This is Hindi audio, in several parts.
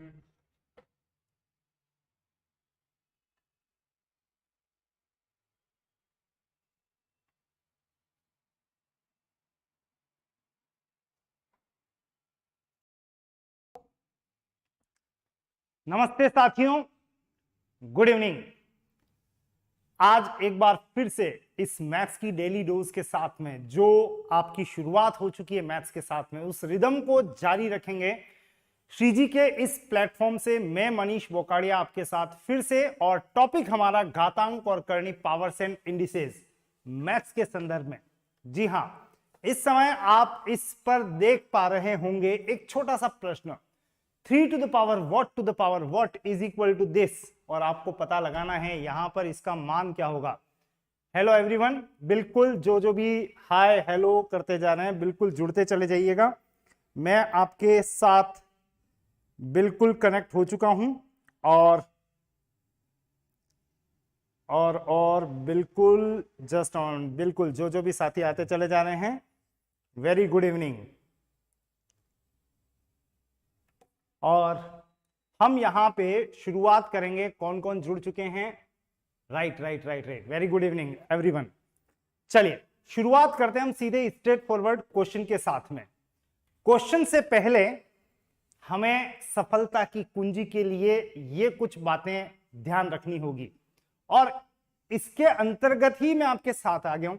नमस्ते साथियों, गुड इवनिंग। आज एक बार फिर से इस मैथ्स की डेली डोज के साथ में जो आपकी शुरुआत हो चुकी है मैथ्स के साथ में, उस रिदम को जारी रखेंगे श्री जी के इस प्लेटफॉर्म से। मैं मनीष बोकाड़िया आपके साथ फिर से, और टॉपिक हमारा घातांक और करनी पावर्स एंड इंडिसेस मैथ्स के संदर्भ में। जी हां, इस समय आप इस पर देख पा रहे होंगे एक छोटा सा प्रश्न, 3 to the power what to the power what is equal to this, और आपको पता लगाना है यहां पर इसका मान क्या होगा। हेलो एवरीवन, बिल्कुल जो भी हाय हेलो करते जा रहे हैं बिल्कुल जुड़ते चले जाइएगा। मैं आपके साथ बिल्कुल कनेक्ट हो चुका हूं और बिल्कुल जस्ट ऑन, बिल्कुल जो भी साथी आते चले जा रहे हैं, वेरी गुड इवनिंग। और हम यहां पे शुरुआत करेंगे, कौन कौन जुड़ चुके हैं? Right, very good evening everyone. चलिए शुरुआत करते हैं हम सीधे स्ट्रेट फॉरवर्ड क्वेश्चन के साथ में। क्वेश्चन से पहले हमें सफलता की कुंजी के लिए ये कुछ बातें ध्यान रखनी होगी, और इसके अंतर्गत ही मैं आपके साथ आ गया हूं।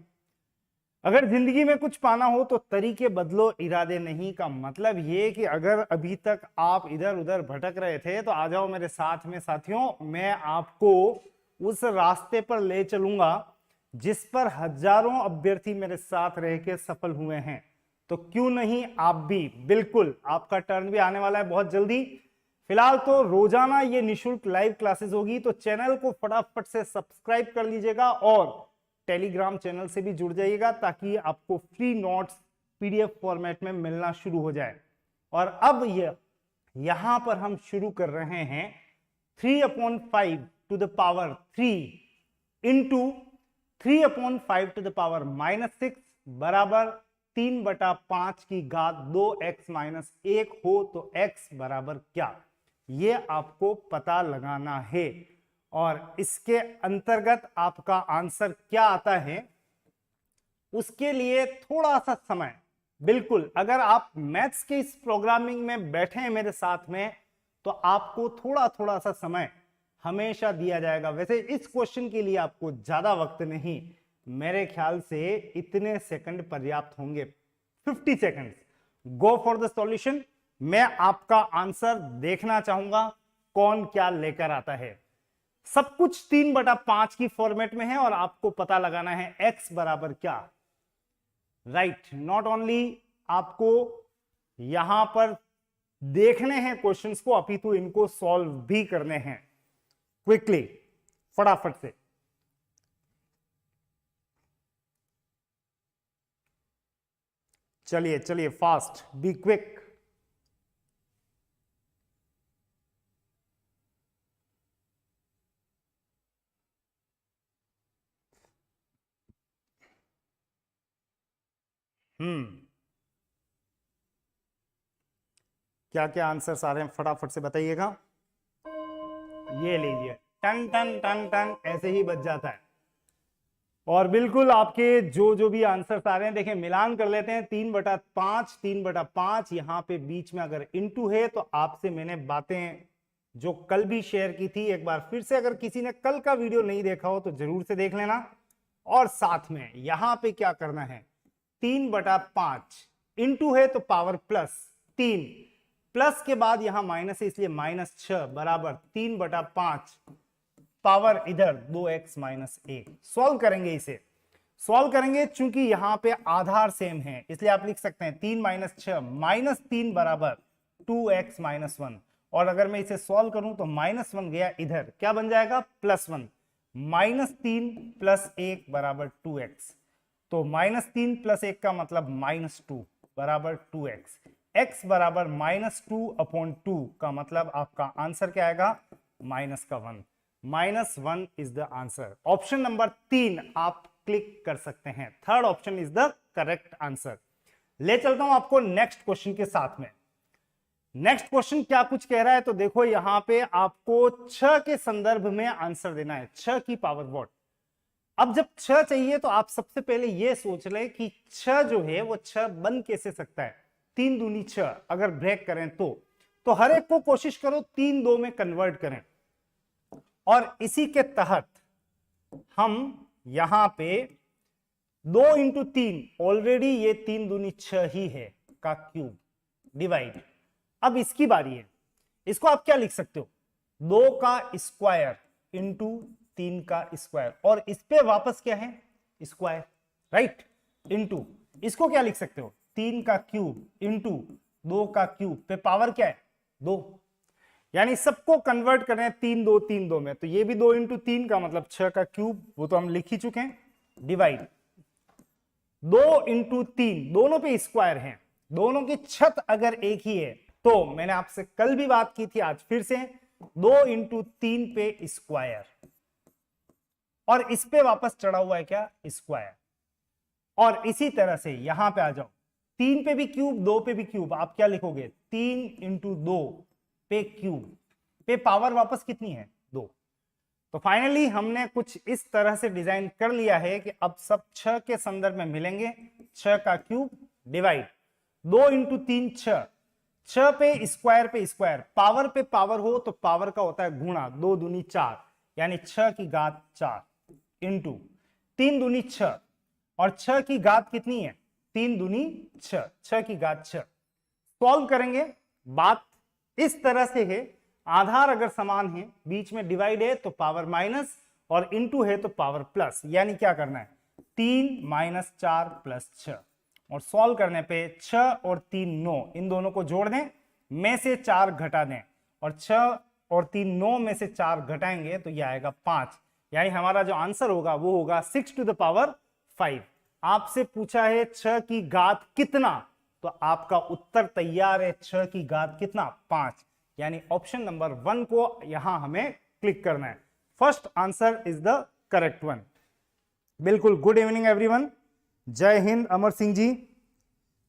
अगर जिंदगी में कुछ पाना हो तो तरीके बदलो, इरादे नहीं। का मतलब ये कि अगर अभी तक आप इधर उधर भटक रहे थे तो आ जाओ मेरे साथ में साथियों, मैं आपको उस रास्ते पर ले चलूंगा जिस पर हजारों अभ्यर्थी मेरे साथ रह के सफल हुए हैं। तो क्यों नहीं आप भी, बिल्कुल आपका टर्न भी आने वाला है बहुत जल्दी। फिलहाल तो रोजाना ये निशुल्क लाइव क्लासेस होगी, तो चैनल को फटाफट से सब्सक्राइब कर लीजिएगा और टेलीग्राम चैनल से भी जुड़ जाइएगा ताकि आपको फ्री नोट्स पीडीएफ फॉर्मेट में मिलना शुरू हो जाए। और अब यहां पर हम शुरू कर रहे हैं 3/5 to the power 3 into 3/5 to the power -6 बराबर 3/5 की घात 2x-1 हो तो x बराबर क्या, ये आपको पता लगाना है। और इसके अंतर्गत आपका आंसर क्या आता है उसके लिए थोड़ा सा समय, बिल्कुल अगर आप मैथ्स के इस प्रोग्रामिंग में बैठे हैं मेरे साथ में तो आपको थोड़ा सा समय हमेशा दिया जाएगा। वैसे इस क्वेश्चन के लिए आपको ज्यादा वक्त नहीं, मेरे ख्याल से इतने सेकंड पर्याप्त होंगे, 50 second. Go for the solution. मैं आपका आंसर देखना चाहूंगा कौन क्या लेकर आता है। सब कुछ 3/5 की फॉर्मेट में है और आपको पता लगाना है x बराबर क्या। राइट, नॉट ओनली आपको यहां पर देखने हैं क्वेश्चंस को, अपितु इनको सॉल्व भी करने हैं क्विकली, फटाफट से। चलिए फास्ट, बी क्विक। क्या क्या आंसर आ रहे हैं फटाफट से बताइएगा। ये लीजिए, टन टन टन टन ऐसे ही बच जाता है। और बिल्कुल आपके जो भी आंसर्स आ रहे हैं, देखिए मिलान कर लेते हैं। 3/5 यहां पे बीच में अगर इनटू है तो आपसे मैंने बातें जो कल भी शेयर की थी, एक बार फिर से अगर किसी ने कल का वीडियो नहीं देखा हो तो जरूर से देख लेना। और साथ में यहां पे क्या करना है, 3/5 इंटू है तो पावर +3, प्लस के बाद यहां माइनस है इसलिए -6 बराबर 3/5 पावर इधर 2x-1। सॉल्व करेंगे, इसे सॉल्व करेंगे चूंकि यहां पे आधार सेम है इसलिए आप लिख सकते हैं 3 - 6 -3 बराबर 2x-1। और अगर मैं इसे सॉल्व करूं तो -1 गया इधर, क्या बन जाएगा +1। -3 + 1 बराबर 2x, तो -3 + 1 का मतलब -2 बराबर 2x। x बराबर -2/2 का मतलब आपका आंसर क्या आएगा, -1। -1 is the answer. Option number 3 आप क्लिक कर सकते हैं, third option is the correct answer. ले चलता हूं आपको नेक्स्ट क्वेश्चन के साथ में। नेक्स्ट क्वेश्चन क्या कुछ कह रहा है, तो देखो यहां पे आपको 6 के संदर्भ में आंसर देना है, 6 की पावर व्हाट। अब जब 6 चाहिए तो आप सबसे पहले यह सोच ले कि 6 जो है वो 6 बन कैसे सकता है, 3 दूनी 6 अगर ब्रेक करें तो हर एक को कोशिश करो 3 2 में कन्वर्ट करें, और इसी के तहत हम यहां पे 2 इंटू 3, ऑलरेडी ये 3 दूनी 6 ही है का क्यूब डिवाइड। अब इसकी बारी है, इसको आप क्या लिख सकते हो, 2 का स्क्वायर इंटू 3 का स्क्वायर, और इस पे वापस क्या है स्क्वायर, राइट, इंटू इसको क्या लिख सकते हो 3 का क्यूब इंटू 2 का क्यूब पे पावर क्या है 2, यानी सबको कन्वर्ट करें 3 2 3 2 में, तो ये भी 2 इंटू 3 का मतलब 6 का क्यूब, वो तो हम लिख ही चुके हैं, डिवाइड 2 इंटू 3, दोनों पे स्क्वायर हैं, दोनों की छत अगर एक ही है, तो मैंने आपसे कल भी बात की थी, आज फिर से 2 इंटू 3 पे स्क्वायर, और इस पे वापस चढ़ा हुआ है क्या स्क्वायर, और इसी तरह से यहां पे आ जाओ, 3 पे भी क्यूब 2 पे भी क्यूब, आप क्या लिखोगे 3 इंटू 2 पे क्यूब, पे पावर वापस कितनी है 2। तो फाइनली हमने कुछ इस तरह से डिजाइन कर लिया है कि अब सब 6 के संदर्भ में मिलेंगे, 6 का क्यूब डिवाइड 2 इंटू 3 6, 6 पे स्क्वायर, पावर पे पावर हो तो पावर का होता है गुणा, 2 दूनी 4, यानी 6 की घात 4 इंटू 3 दूनी 6, और 6 की घात कितनी है 3 दूनी 6, 6 की घात 6। सॉल्व करेंगे, बात इस तरह से है, आधार अगर समान है, बीच में डिवाइड है तो पावर माइनस, और इंटू है तो पावर प्लस, यानी क्या करना है 3 माइनस 4 प्लस 6, और सॉल्व करने पे 6 और 3 9, इन दोनों को जोड़ दें, में से 4 घटा दें, और 6 और 3 9 में से 4 घटाएंगे तो यह आएगा 5, यानी हमारा जो आंसर होगा वो होगा 6 टू द पावर 5। आपसे पूछा है 6 की घात कितना, तो आपका उत्तर तैयार है, 6 की घात कितना 5, यानी ऑप्शन नंबर 1 को यहां हमें क्लिक करना है, first answer is the correct one. बिल्कुल, good evening everyone, Jai Hind Amar Singh ji,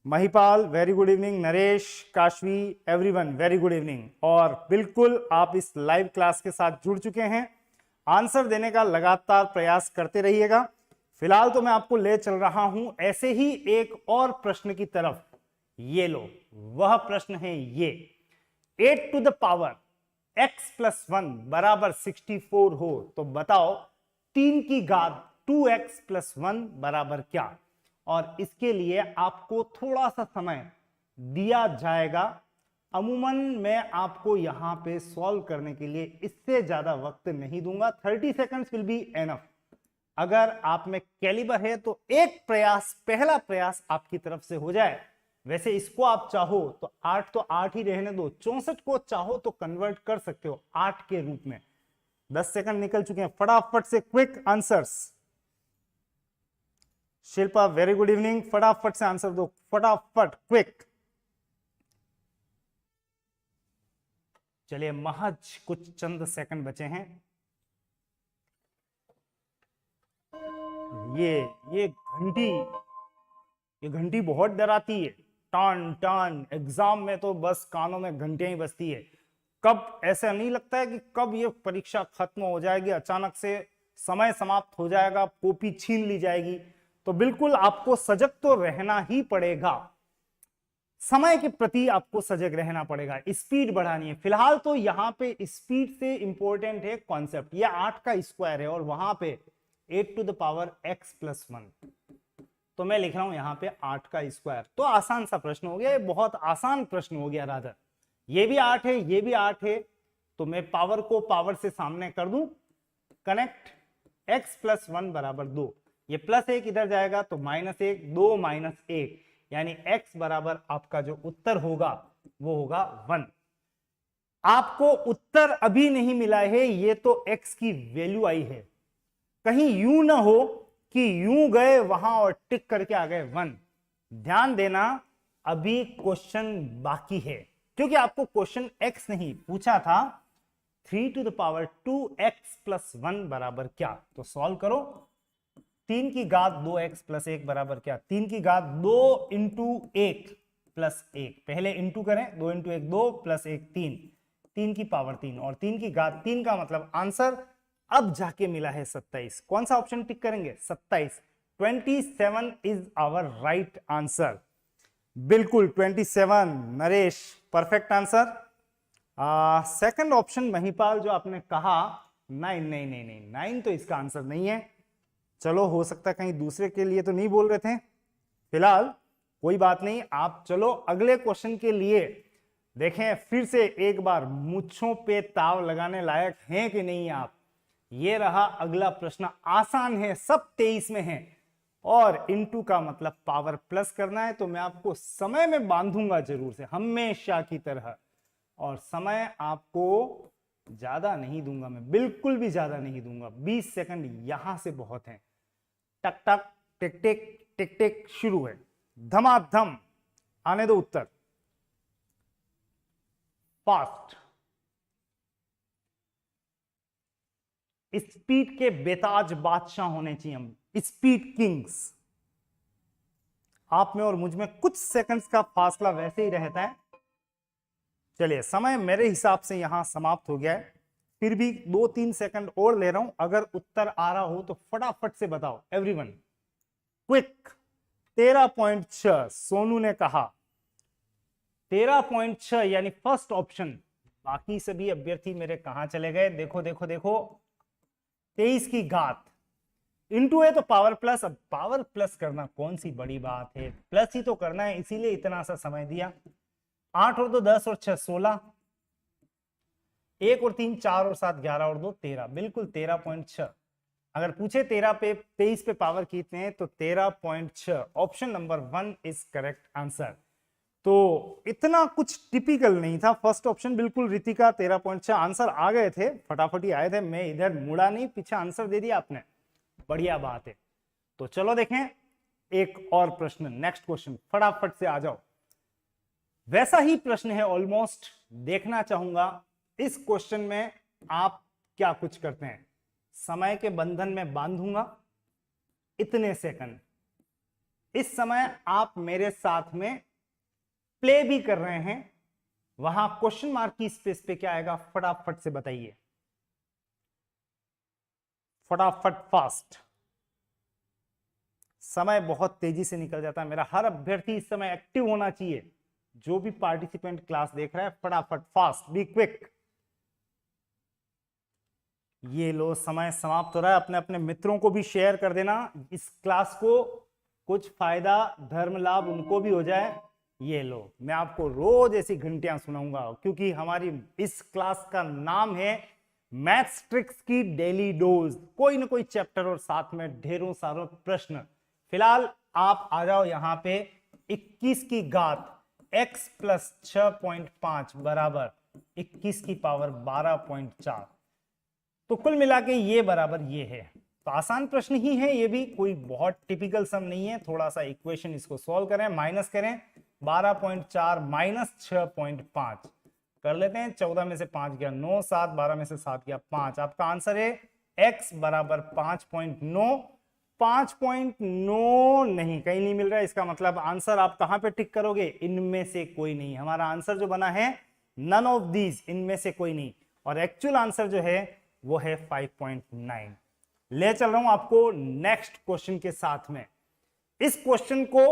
Mahipal very good evening, Naresh, Kashvi, everyone very good evening, और बिल्कुल आप इस लाइव क्लास के साथ जुड़ चुके हैं, आंसर देने का लगातार प्रयास करते रहिएगा। फिलहाल तो मैं आपको ले चल रहा हूं ऐसे ही एक और प्रश्न की तरफ, ये लो, वह प्रश्न है ये, 8 to the power x plus 1 बराबर 64 हो तो बताओ 3 की घात 2x प्लस 1 बराबर क्या, और इसके लिए आपको थोड़ा सा समय दिया जाएगा, अमूमन मैं आपको यहां पे सॉल्व करने के लिए इससे ज्यादा वक्त नहीं दूंगा, 30 सेकंड्स विल बी एनफ। अगर आप में कैलिबर है तो एक प्रयास, पहला प्रयास आपकी तरफ से हो जाए, वैसे इसको आप चाहो तो 8 तो 8 ही रहने दो, 64 को चाहो तो कन्वर्ट कर सकते हो 8 के रूप में। 10 सेकंड निकल चुके हैं, फटाफट से quick answers. Shilpa very good evening, फटाफट से आंसर दो, फटाफट क्विक। चलिए, महज कुछ चंद सेकंड बचे हैं। ये घंटी बहुत डराती है, टान टान, एग्जाम में तो बस कानों में घंटियां ही बजती है। कब ऐसा नहीं लगता है कि कब ये परीक्षा खत्म हो जाएगी, अचानक से समय समाप्त हो जाएगा, कॉपी छीन ली जाएगी, तो बिल्कुल आपको सजग तो रहना ही पड़ेगा, समय के प्रति आपको सजग रहना पड़ेगा, स्पीड बढ़ानी है। फिलहाल तो यहां पे स्पीड से इंपॉर्टेंट है कॉन्सेप्ट, यह 8 का स्क्वायर है और वहां पे 8 to the power x plus 1, तो मैं लिख रहा हूं यहां पे 8 का स्क्वायर। तो आसान सा प्रश्न हो गया, ये बहुत आसान प्रश्न हो गया राधर, ये भी 8 है, ये भी 8 है, तो मैं पावर को पावर से सामने कर दूं, कनेक्ट, x प्लस 1 बराबर 2, ये प्लस 1 इधर जाएगा तो -1, 2 माइनस 1, यानी x बराबर आपका जो उत्तर होगा वो होगा 1। आपको उत्तर अभी नहीं मिला है, ये तो x की वैल्यू आई है, कहीं यूं ना हो कि यूं गए वहां और टिक करके आ गए 1। ध्यान देना, अभी क्वेश्चन बाकी है, क्योंकि आपको क्वेश्चन x नहीं पूछा था, 3 to the power 2x plus 1 बराबर क्या, तो सॉल्व करो। 3 की घात 2x प्लस 1 बराबर क्या, 3 की घात 2 इंटू 1, प्लस 1, पहले इंटू करें, 2 इंटू 1 2 प्लस 1 3, 3 की पावर 3 और 3 की घात 3 का मतलब आंसर अब जाके मिला है 27। कौन सा ऑप्शन टिक करेंगे? 27। 27 इज आवर राइट आंसर। बिल्कुल 27 Naresh, perfect answer. Second option Mahipal जो आपने कहा 9, नहीं नहीं नहीं 9 तो इसका आंसर नहीं है। चलो हो सकता है कहीं दूसरे के लिए तो नहीं बोल रहे थे, फिलहाल कोई बात नहीं। आप चलो अगले क्वेश्चन के लिए देखें फिर से एक बार, मुच्छों पे ताव लगाने लायक हैं कि नहीं आप। ये रहा अगला प्रश्न, आसान है, सब 23 में है और इनटू का मतलब पावर प्लस करना है, तो मैं आपको समय में बांधूंगा जरूर से, हमेशा की तरह। और समय आपको ज्यादा नहीं दूंगा, मैं बिल्कुल भी ज्यादा नहीं दूंगा, 20 सेकंड यहां से बहुत है। टक टक टिक टिक टिक टिक शुरू है, धमाधम आने दो उत्तर, फास्ट। स्पीड के बेताज बादशाह होने चाहिए हम, स्पीड किंग्स। आप में और मुझ में कुछ सेकंड्स का फासला वैसे ही रहता है। चलिए समय मेरे हिसाब से यहां समाप्त हो गया है, फिर भी 2-3 सेकंड और ले रहा हूं, अगर उत्तर आ रहा हो तो फटाफट से बताओ एवरीवन, क्विक। 13.6 सोनू ने कहा, 13.6 यानी फर्स्ट ऑप्शन। बाकी सभी अभ्यर्थी मेरे कहां चले गए? देखो देखो देखो, 23 की घात इंटू है तो पावर प्लस। अब पावर प्लस करना कौन सी बड़ी बात है, प्लस ही तो करना है, इसीलिए इतना सा समय दिया। 8 और 2 10 और 6 16, 1 और 3 4 और 7 11 और 2 13, बिल्कुल 13.6। अगर पूछे 13 पे 23 पे पावर कितने हैं तो 13.6, option number 1 is correct answer. तो इतना कुछ टिपिकल नहीं था फर्स्ट ऑप्शन, बिल्कुल रितिका 13.6 आंसर आ गए थे, फटाफट ही आए थे, मैं इधर मुड़ा नहीं, पीछे आंसर दे दिया आपने, बढ़िया बात है। तो चलो देखें एक और प्रश्न, नेक्स्ट क्वेश्चन, फटाफट से आ जाओ। वैसा ही प्रश्न है ऑलमोस्ट, देखना चाहूंगा इस क्वेश्चन में आप क्या कुछ करते हैं। समय के बंधन में बांधूंगा इतने सेकंड, इस समय आप मेरे साथ में प्ले भी कर रहे हैं, वहां क्वेश्चन मार्क की स्पेस पे क्या आएगा फटाफट से बताइए, फटाफट फास्ट। समय बहुत तेजी से निकल जाता है मेरा, हर अभ्यर्थी इस समय एक्टिव होना चाहिए, जो भी पार्टिसिपेंट क्लास देख रहा है फटाफट फास्ट, बी क्विक। ये लो समय समाप्त हो रहा है, अपने अपने मित्रों को भी शेयर कर देना इस क्लास को, कुछ फायदा धर्म लाभ उनको भी हो जाए। ये लो मैं आपको रोज ऐसी घंटियां सुनाऊंगा, क्योंकि हमारी इस क्लास का नाम है मैथ्स ट्रिक्स की डेली डोज, कोई ना कोई चैप्टर और साथ में ढेरों सारों प्रश्न। फिलहाल आप आ जाओ यहां पे, 21 की घात x प्लस 6.5 बराबर 21 की पावर 12.4, तो कुल मिला के ये बराबर ये है। तो आसान प्रश्न ही है ये भी, कोई बहुत टिपिकल सम नहीं है। थोड़ा सा इक्वेशन इसको सॉल्व करें, माइनस करें, 12.4 माइनस 6.5 कर लेते हैं, 14 में से 5 गया 9, 7 12 में से 7 गया 5, आपका आंसर है x बराबर 5.9। 5.9 नहीं, कहीं नहीं मिल रहा है, इसका मतलब आंसर आप कहां पे टिक करोगे, इनमें से कोई नहीं। हमारा आंसर जो बना है नन ऑफ दीज, इनमें से कोई नहीं, और एक्चुअल आंसर जो है वो है 5.9। ले चल रहा हूं आपको नेक्स्ट क्वेश्चन के साथ में। इस क्वेश्चन को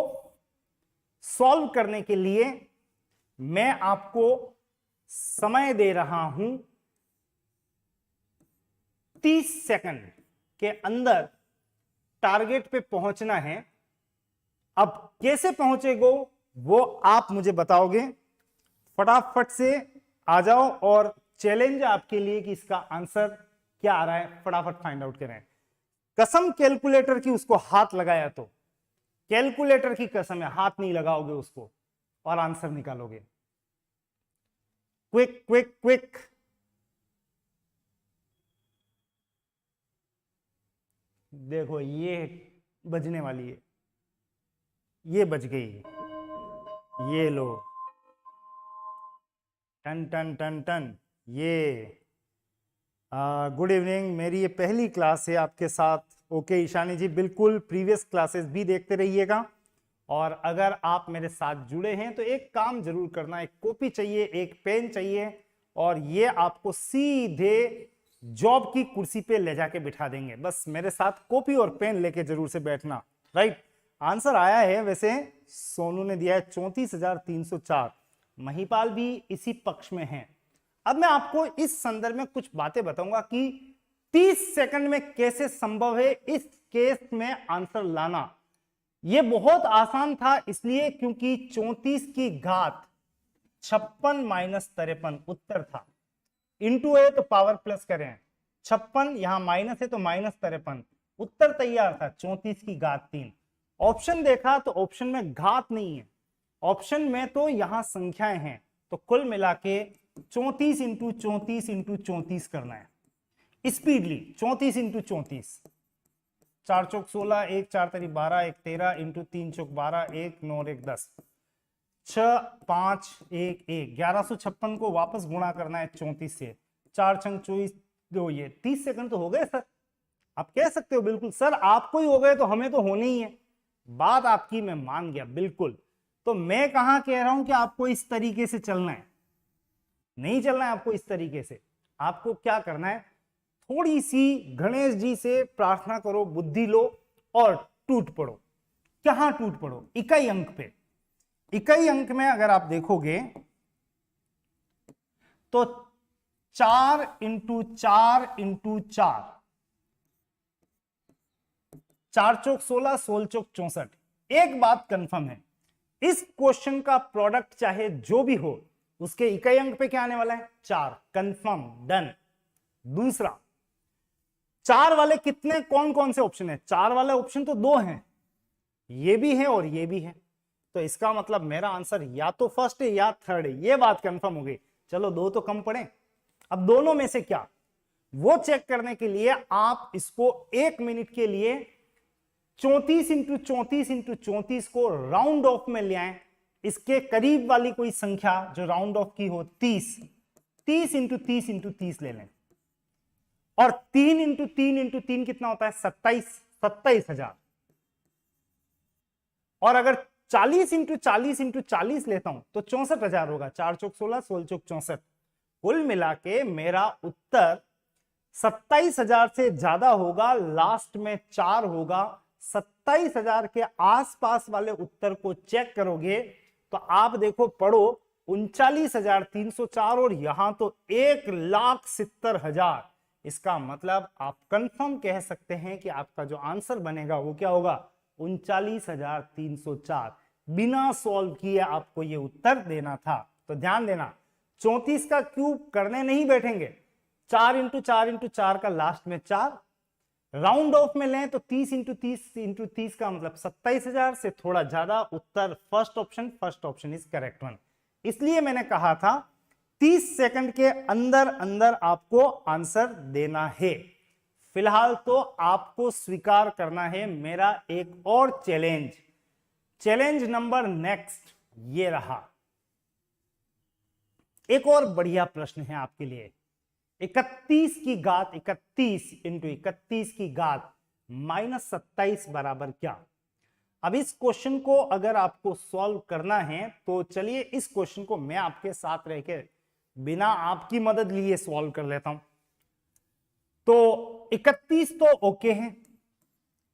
सॉल्व करने के लिए मैं आपको समय दे रहा हूं 30 सेकंड के अंदर टारगेट पे पहुंचना है। अब कैसे पहुंचेगो वो आप मुझे बताओगे, फटाफट से आ जाओ, और चैलेंज आपके लिए कि इसका आंसर क्या आ रहा है फटाफट फाइंड आउट करें। कसम कैलकुलेटर की उसको हाथ लगाया तो, कैलकुलेटर की कसम है, हाथ नहीं लगाओगे उसको और आंसर निकालोगे। क्विक क्विक क्विक, देखो ये बजने वाली है, ये बज गई, ये लो, टन टन टन टन। ये गुड इवनिंग, मेरी ये पहली क्लास है आपके साथ। ओके ईशानी जी, बिल्कुल प्रीवियस क्लासेस भी देखते रहिएगा और अगर आप मेरे साथ जुड़े हैं तो एक काम जरूर करना, एक कॉपी चाहिए, एक पेन चाहिए, और ये आपको सीधे जॉब की कुर्सी पे ले जाके बिठा देंगे। बस मेरे साथ कॉपी और पेन लेके जरूर से बैठना। राइट, आंसर आया है वैसे सोनू ने दिया है 34,304, महिपाल भी इसी पक्ष में है। अब मैं आपको इस संदर्भ में कुछ बातें बताऊंगा कि 30 सेकंड में कैसे संभव है इस केस में आंसर लाना। यह बहुत आसान था इसलिए क्योंकि 34 की घात 56 माइनस 53 उत्तर था। इंटू है तो पावर प्लस करें, 56 यहां माइनस है तो माइनस 53, उत्तर तैयार था 34 की घात 3। ऑप्शन देखा तो ऑप्शन में घात नहीं है, ऑप्शन में तो यहां संख्याएं हैं, तो कुल मिला के 34 इंटू 34 इंटू 34 करना है स्पीडली। 34 इंटू 34, 4 चौक 16, 1 4 तरी 12, 1 13 इंटू 3 चौक 12, 1 9 1 10, 6 5 1 1, 1156 को वापस गुणा करना है 34 से, 4 छंग 24, दो ये 30 सेकंड तो हो गए सर। आप कह सकते हो बिल्कुल सर आपको ही हो गए तो हमें तो होने ही है, बात आपकी मैं मान गया बिल्कुल। तो मैं कहां कह रहा हूं कि आपको इस तरीके से चलना है, नहीं चलना है आपको इस तरीके से। आपको क्या करना है, थोड़ी सी गणेश जी से प्रार्थना करो, बुद्धि लो और टूट पड़ो। कहां टूट पड़ो, इकाई अंक पे। इकाई अंक में अगर आप देखोगे तो 4 इंटू 4 इंटू 4, 4 चौक 16, 16 चौक 64। एक बात कंफर्म है, इस क्वेश्चन का प्रोडक्ट चाहे जो भी हो उसके इकाई अंक पे क्या आने वाला है, 4, कंफर्म, डन। दूसरा, 4 वाले कितने कौन कौन से ऑप्शन है, 4 वाले ऑप्शन तो 2 हैं, ये भी है और ये भी है, तो इसका मतलब मेरा आंसर या तो फर्स्ट है या थर्ड है, ये बात कंफर्म हो गई। चलो 2 तो कम पड़े, अब दोनों में से क्या, वो चेक करने के लिए आप इसको 1 मिनट के लिए 34 इंटू 34 इंटू 34 को राउंड ऑफ में ले आए, इसके करीब वाली कोई संख्या जो राउंड ऑफ की हो 30, 30 इंटू 30 इंटू 30 ले लें, और 3 इंटू 3 इंटू 3 कितना होता है, 27,000। और अगर 40 इंटू 40 इंटू 40 लेता हूं तो 64,000 होगा, 4 चौक 16, 16 चौक 64। कुल मिला के मेरा उत्तर 27,000 से ज्यादा होगा, लास्ट में 4 होगा। 27,000 के आसपास वाले उत्तर को चेक करोगे तो आप देखो, पढ़ो 39,304 और यहां तो 1,70,000। इसका मतलब आप कंफर्म कह सकते हैं कि आपका जो आंसर बनेगा वो क्या होगा, 39,304। बिना सॉल्व किए आपको ये उत्तर देना था। तो ध्यान देना, 34 का क्यूब करने नहीं बैठेंगे, 4 इंटू 4 इंटू 4 का लास्ट में 4, राउंड ऑफ में लें तो 30 इंटू 30 इंटू 30 का मतलब 27,000 से थोड़ा ज्यादा, उत्तर first option is correct one. इसलिए मैंने कहा था 30 सेकंड के अंदर अंदर आपको आंसर देना है। फिलहाल तो आपको स्वीकार करना है मेरा एक और चैलेंज नंबर नेक्स्ट ये रहा। एक और बढ़िया प्रश्न है आपके लिए, 31 की घात 31 इंटू 31 की घात -27 बराबर क्या। अब इस क्वेश्चन को अगर आपको सॉल्व करना है तो चलिए इस क्वेश्चन को मैं आपके साथ रहकर बिना आपकी मदद लिए सॉल्व कर लेता हूं। तो 31 तो ओके है,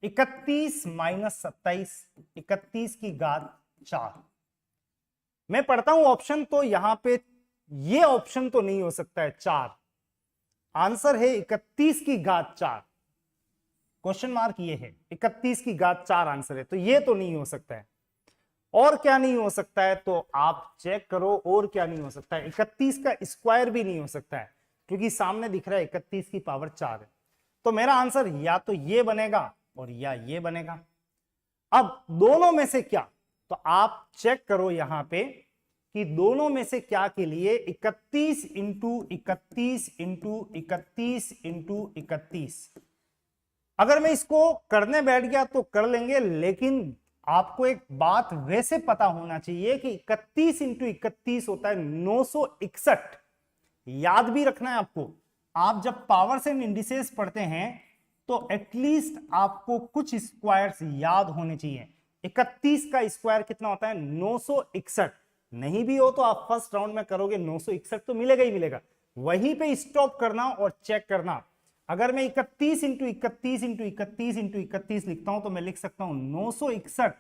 31 माइनस 27, 31 की घात 4। मैं पढ़ता हूं ऑप्शन, तो यहां पे ये ऑप्शन तो नहीं हो सकता है 4, आंसर है 31 की घात 4, क्वेश्चन मार्क ये है 31 की घात 4 आंसर है, तो ये तो नहीं हो सकता है। और क्या नहीं हो सकता है, तो आप चेक करो और क्या नहीं हो सकता है, 31 का स्क्वायर भी नहीं हो सकता है क्योंकि सामने दिख रहा है 31 की पावर 4 है। तो मेरा आंसर या तो ये बनेगा और या ये बनेगा। अब दोनों में से क्या, तो आप चेक करो यहां पे कि दोनों में से क्या के लिए 31 इंटू 31 इंटू 31 इंटू 31, अगर मैं इसको करने बैठ गया तो कर लेंगे, लेकिन आपको एक बात वैसे पता होना चाहिए कि 31 इंटू 31 होता है 961। याद भी रखना है आपको, आप जब पावर्स एंड इंडिसेस पढ़ते हैं तो एटलीस्ट आपको कुछ स्क्वायर्स याद होने चाहिए। 31 का स्क्वायर कितना होता है 961। नहीं भी हो तो आप फर्स्ट राउंड में करोगे 961 तो मिलेगा ही मिलेगा, वहीं पे स्टॉप करना और चेक करना। अगर मैं 31 इंटू 31 इंटू 31 इंटू 31 लिखता हूं तो मैं लिख सकता हूं 961।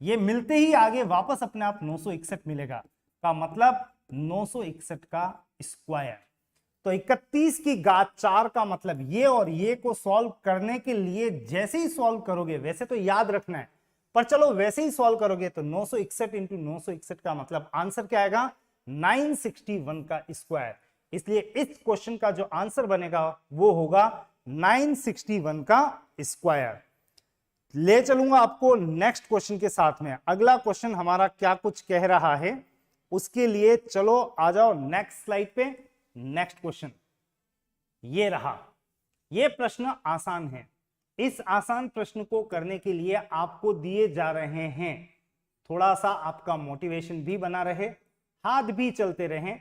ये मिलते ही आगे वापस अपने आप 961 मिलेगा, का मतलब 961 का स्क्वायर। तो 31 की घात 4 का मतलब ये, और ये को सॉल्व करने के लिए जैसे ही सॉल्व करोगे, वैसे तो याद रखना है पर चलो वैसे ही सॉल्व करोगे तो 961 इंटू 961 का मतलब आंसर क्या आएगा 961 का स्क्वायर। इसलिए इस क्वेश्चन का जो आंसर बनेगा वो होगा 961 का स्क्वायर। ले चलूंगा आपको नेक्स्ट क्वेश्चन के साथ में। अगला क्वेश्चन हमारा क्या कुछ कह रहा है उसके लिए चलो आ जाओ नेक्स्ट स्लाइड पे। नेक्स्ट क्वेश्चन ये रहा। ये प्रश्न आसान है। इस आसान प्रश्न को करने के लिए आपको दिए जा रहे हैं, थोड़ा सा आपका मोटिवेशन भी बना रहे, हाथ भी चलते रहें,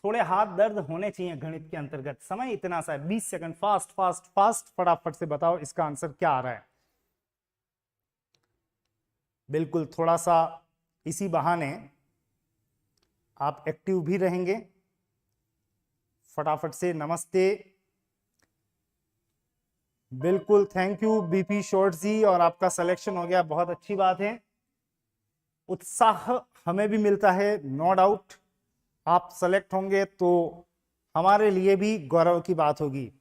थोड़े हाथ दर्द होने चाहिए गणित के अंतर्गत। समय इतना सा है 20 सेकंड, फास्ट फास्ट फास्ट फटाफट से बताओ इसका आंसर क्या आ रहा है। बिल्कुल थोड़ा सा इसी बहाने आप एक्टिव भी रहेंगे। फटाफट से नमस्ते, बिल्कुल थैंक यू बीपी शॉर्ट जी, और आपका सिलेक्शन हो गया, बहुत अच्छी बात है। उत्साह हमें भी मिलता है, नो डाउट। आप सेलेक्ट होंगे तो हमारे लिए भी गौरव की बात होगी।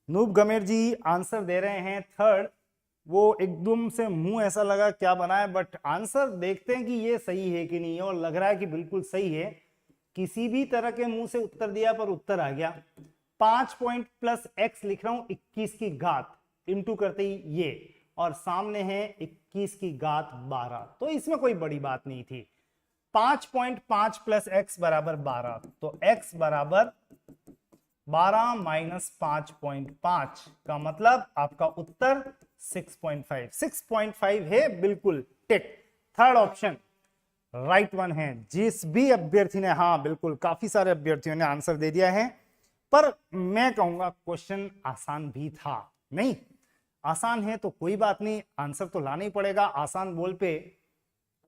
नूब गमेर जी आंसर दे रहे हैं थर्ड। वो एकदम से मुंह ऐसा लगा क्या बनाए, बट आंसर देखते हैं कि ये सही है कि नहीं है, और लग रहा है कि बिल्कुल सही है। किसी भी तरह के मुंह से उत्तर दिया पर उत्तर आ गया। 5 पॉइंट प्लस एक्स लिख रहा हूं 21 की घात इंटू करते ही ये, और सामने है 21 की घात 12, तो इसमें कोई बड़ी बात नहीं थी। 5.5 प्लस एक्स बराबर 12, तो एक्स बराबर 12 माइनस 5.5 का मतलब आपका उत्तर 6.5। 6.5 है, बिल्कुल टिक। थर्ड ऑप्शन राइट वन है। जिस भी अभ्यर्थी ने, हाँ बिल्कुल काफी सारे अभ्यर्थियों ने आंसर दे दिया है, पर मैं कहूंगा क्वेश्चन आसान भी था। नहीं आसान है तो कोई बात नहीं, आंसर तो लाना ही पड़ेगा। आसान बोल पे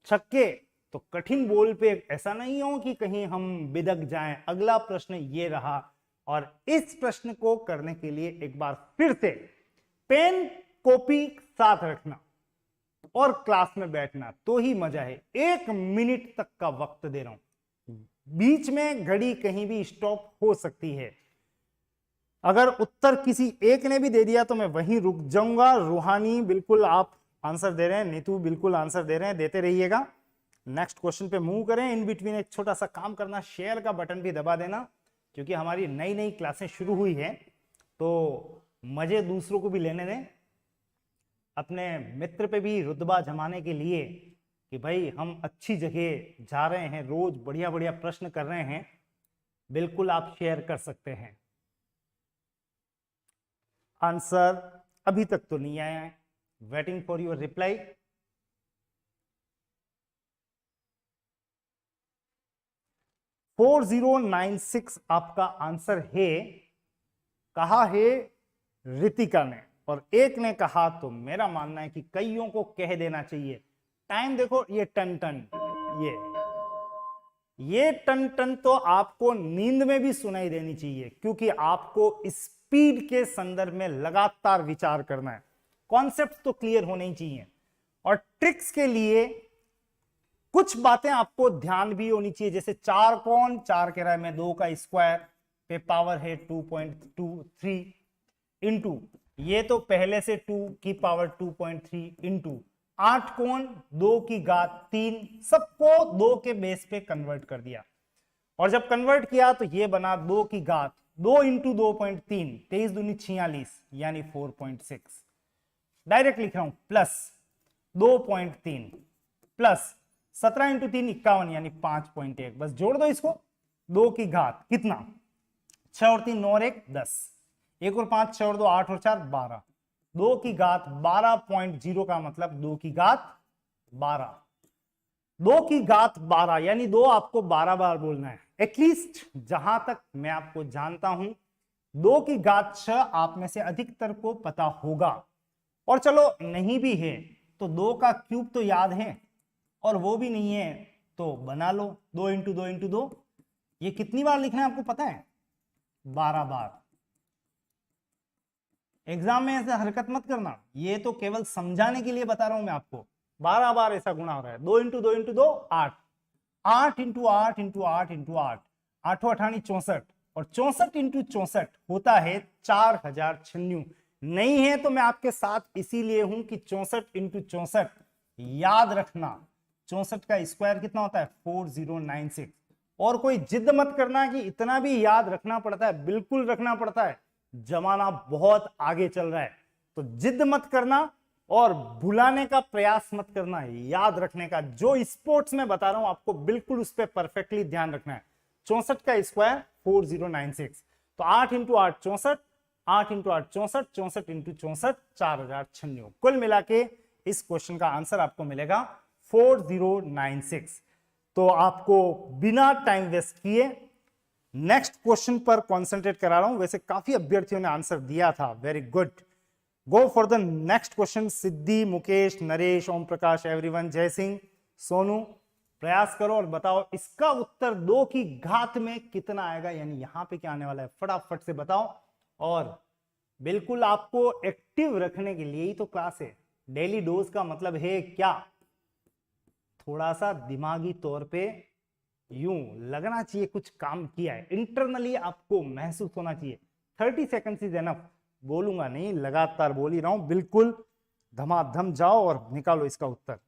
छक्के तो कठिन बोल पे ऐसा नहीं हो कि कहीं हम बिदक जाएं। अगला प्रश्न ये रहा, और इस प्रश्न को करने के लिए एक बार फिर से पेन कॉपी साथ रखना और क्लास में बैठना तो ही मजा है। 1 मिनट तक का वक्त दे रहा हूं, बीच में घड़ी कहीं भी स्टॉप हो सकती है। अगर उत्तर किसी एक ने भी दे दिया तो मैं वहीं रुक जाऊंगा। रूहानी बिल्कुल आप आंसर दे रहे हैं, नीतू बिल्कुल आंसर दे रहे हैं, देते रहिएगा। नेक्स्ट क्वेश्चन पे मूव करें। इन बिटवीन एक छोटा सा काम करना, शेयर का बटन भी दबा देना, क्योंकि हमारी नई नई क्लासें शुरू हुई है तो मजे दूसरों को भी लेने दें। अपने मित्र पे भी रुतबा जमाने के लिए कि भाई हम अच्छी जगह जा रहे हैं, रोज बढ़िया बढ़िया प्रश्न कर रहे हैं, बिल्कुल आप शेयर कर सकते हैं। आंसर अभी तक तो नहीं आया है, waiting for your reply. Four 4096 आपका आंसर है, कहा है रितिका ने, और एक ने कहा तो मेरा मानना है कि कईयों को कह देना चाहिए। टाइम देखो, ये टन टन, ये टन टन तो आपको नींद में भी सुनाई देनी चाहिए, क्योंकि आपको स्पीड के संदर्भ में लगातार विचार करना है। कॉन्सेप्ट तो क्लियर होने ही चाहिए, और ट्रिक्स के लिए कुछ बातें आपको ध्यान भी होनी चाहिए। जैसे 4 कौन 4 कह रहा है मैं 2 का स्क्वायर पे पावर है 2.23 इंटू, ये तो पहले से 2 की पावर 2.3 इंटू 8 कौन 2 की घात 3, सबको 2 के बेस पे कन्वर्ट कर दिया, और जब कन्वर्ट किया तो ये बना 2 की घात 2 इंटू 2.3, 23 दूनी 46 यानी 4.6। डायरेक्ट लिख रहा हूं प्लस 2.3 प्लस 17 इंटू 3 51 यानी 5.1, बस जोड़ दो इसको। 2 की घात कितना 6 और 3 9 और 1 10, 1 और 5 6 और 2 8 और 4 12, 2 की घात 12.0 का मतलब 2 की घात 12, 2 की घात 12 यानी 2 आपको 12 बार बोलना है एटलीस्ट। जहां तक मैं आपको जानता हूं 2 की घात 6 आप में से अधिकतर को पता होगा, और चलो नहीं भी है तो 2 का क्यूब तो याद है, और वो भी नहीं है तो बना लो, 2 इंटू 2 इंटू 2। ये कितनी बार लिखना है आपको पता है? 12 बार। एग्जाम में ऐसे हरकत मत करना, ये तो केवल समझाने के लिए बता रहा हूं मैं आपको। 12 बार ऐसा गुणा हो रहा है। 2 into 2 into 2 8, 8 into 8 into 8 into 8, 8 अठानी 64, और 64 इंटू 64 होता है 4096। नहीं है तो मैं आपके साथ इसीलिए हूं कि 64 इंटू 64 याद रखना। 64 का स्क्वायर कितना होता है? 4096। और कोई जिद मत करना कि इतना भी याद रखना पड़ता है, बिल्कुल रखना पड़ता है, जमाना बहुत आगे चल रहा है। तो जिद मत करना और भुलाने का प्रयास मत करना, याद रखने का। जो स्पोर्ट्स में बता रहा हूं आपको, बिल्कुल उस पर परफेक्टली ध्यान रखना है। 64 का स्क्वायर 4096, तो 8 इंटू 8 64, 8 इंटू 8 64, 64 इंटू 64 4096। कुल मिला के इस क्वेश्चन का आंसर आपको मिलेगा 4096। तो आपको बिना टाइम वेस्ट किए नेक्स्ट क्वेश्चन पर कंसंट्रेट करा रहा हूं। वैसे काफी अभ्यर्थियों ने आंसर दिया था, very good. Go for the next question. Siddhi, Mukesh, Naresh, Om Prakash, everyone, Jai Singh, Sonu, प्रयास करो और बताओ इसका उत्तर 2 की घात में कितना आएगा, यानी यहां पे क्या आने वाला है, फटाफट से बताओ। और बिल्कुल आपको एक्टिव रखने के लिए ही तो क्लास है। डेली डोज का मतलब है क्या? थोड़ा सा दिमागी तौर पे यूं लगना चाहिए कुछ काम किया है, इंटरनली आपको महसूस होना चाहिए। 30 सेकंड्स इज एनफ। बोलूंगा नहीं, लगातार बोल ही रहा हूं। बिल्कुल धमाधम जाओ और निकालो इसका उत्तर।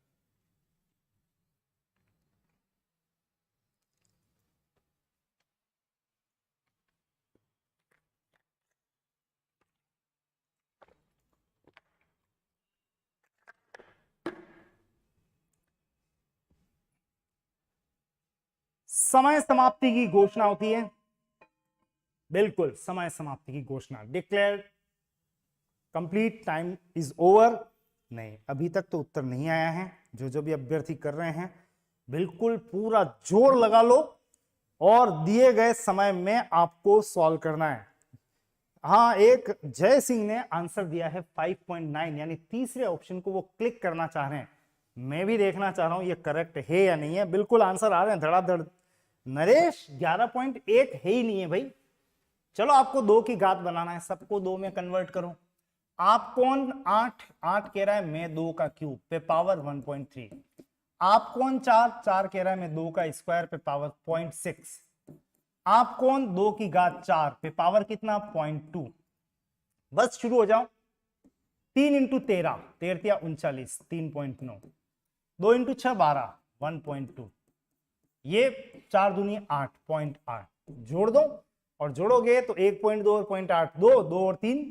समय समाप्ति की घोषणा होती है। बिल्कुल समय समाप्ति की घोषणा, declare complete, time is over. नहीं, अभी तक तो उत्तर नहीं आया है। जो जो भी अभ्यर्थी कर रहे हैं, बिल्कुल पूरा जोर लगा लो और दिए गए समय में आपको सॉल्व करना है। हाँ, एक जय सिंह ने आंसर दिया है 5.9, यानी तीसरे ऑप्शन को वो क्लिक करना चाह रहे हैं। मैं भी देखना चाह रहा हूं ये करेक्ट है या नहीं है। बिल्कुल आंसर आ रहे हैं धड़ाधड़। नरेश 11.1 है ही नहीं है भाई। चलो, आपको 2 की घात बनाना है, सबको 2 में कन्वर्ट करो। आप कौन 8 8 कह रहा है, मैं 2 का क्यूब पे पावर 1.3। आप कौन 4 4 कह रहा है, मैं 2 का स्क्वायर पे पावर 0.6। आप कौन 2 की घात 4 पे पावर कितना, 0.2। बस शुरू हो जाओ। 3 इंटू 13, 13 39, 3.9। 2 इंटू 6 12, 1.2। ये 4 दूनी 8.8। जोड़ दो, और जोड़ोगे तो 1.2 और 0.8 2 2 और 3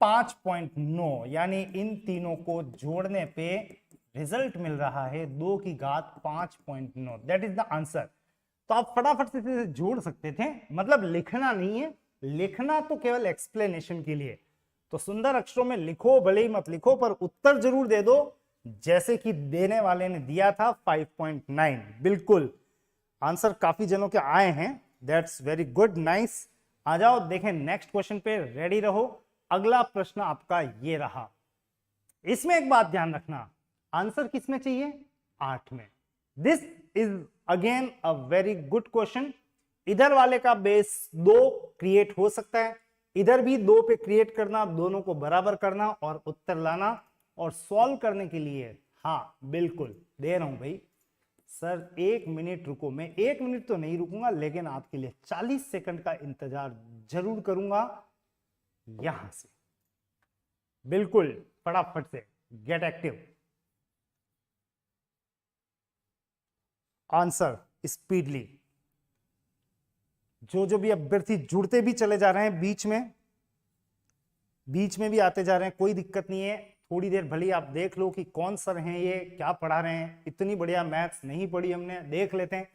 5.9, यानी इन तीनों को जोड़ने पे रिजल्ट मिल रहा है 2 की घात 5.9। That is the answer. तो आप फटाफट से इसे जोड़ सकते थे, मतलब लिखना नहीं है, लिखना तो केवल एक्सप्लेनेशन के लिए। तो सुंदर अक्षरों में लिखो, भले ही मत लिखो, पर उत्तर जरूर दे दो, जैसे कि देने वाले ने दिया था 5.9। बिल्कुल आंसर काफी जनों के आए हैं, दैट्स वेरी गुड, नाइस। आ जाओ, देखें नेक्स्ट क्वेश्चन पे, रेडी रहो। अगला प्रश्न आपका ये रहा। इसमें एक बात ध्यान रखना, आंसर किसमें चाहिए, 8 में। This is again a very good question. इधर वाले का बेस 2 क्रिएट हो सकता है, इधर भी 2 पे क्रिएट करना, दोनों को बराबर करना और उत्तर लाना। और सॉल्व करने के लिए, हाँ बिल्कुल दे रहा हूं भाई सर, 1 मिनट रुको। मैं 1 मिनट तो नहीं रुकूंगा, लेकिन आपके लिए 40 सेकंड का इंतजार जरूर करूंगा यहां से। बिल्कुल फटाफट से गेट एक्टिव। Answer speedly. जो जो भी अभ्यर्थी जुड़ते भी चले जा रहे हैं, बीच में भी आते जा रहे हैं, कोई दिक्कत नहीं है। थोड़ी देर भली आप देख लो कि कौन सर हैं ये, क्या पढ़ा रहे हैं। इतनी बढ़िया मैथ्स नहीं पढ़ी हमने, देख लेते हैं।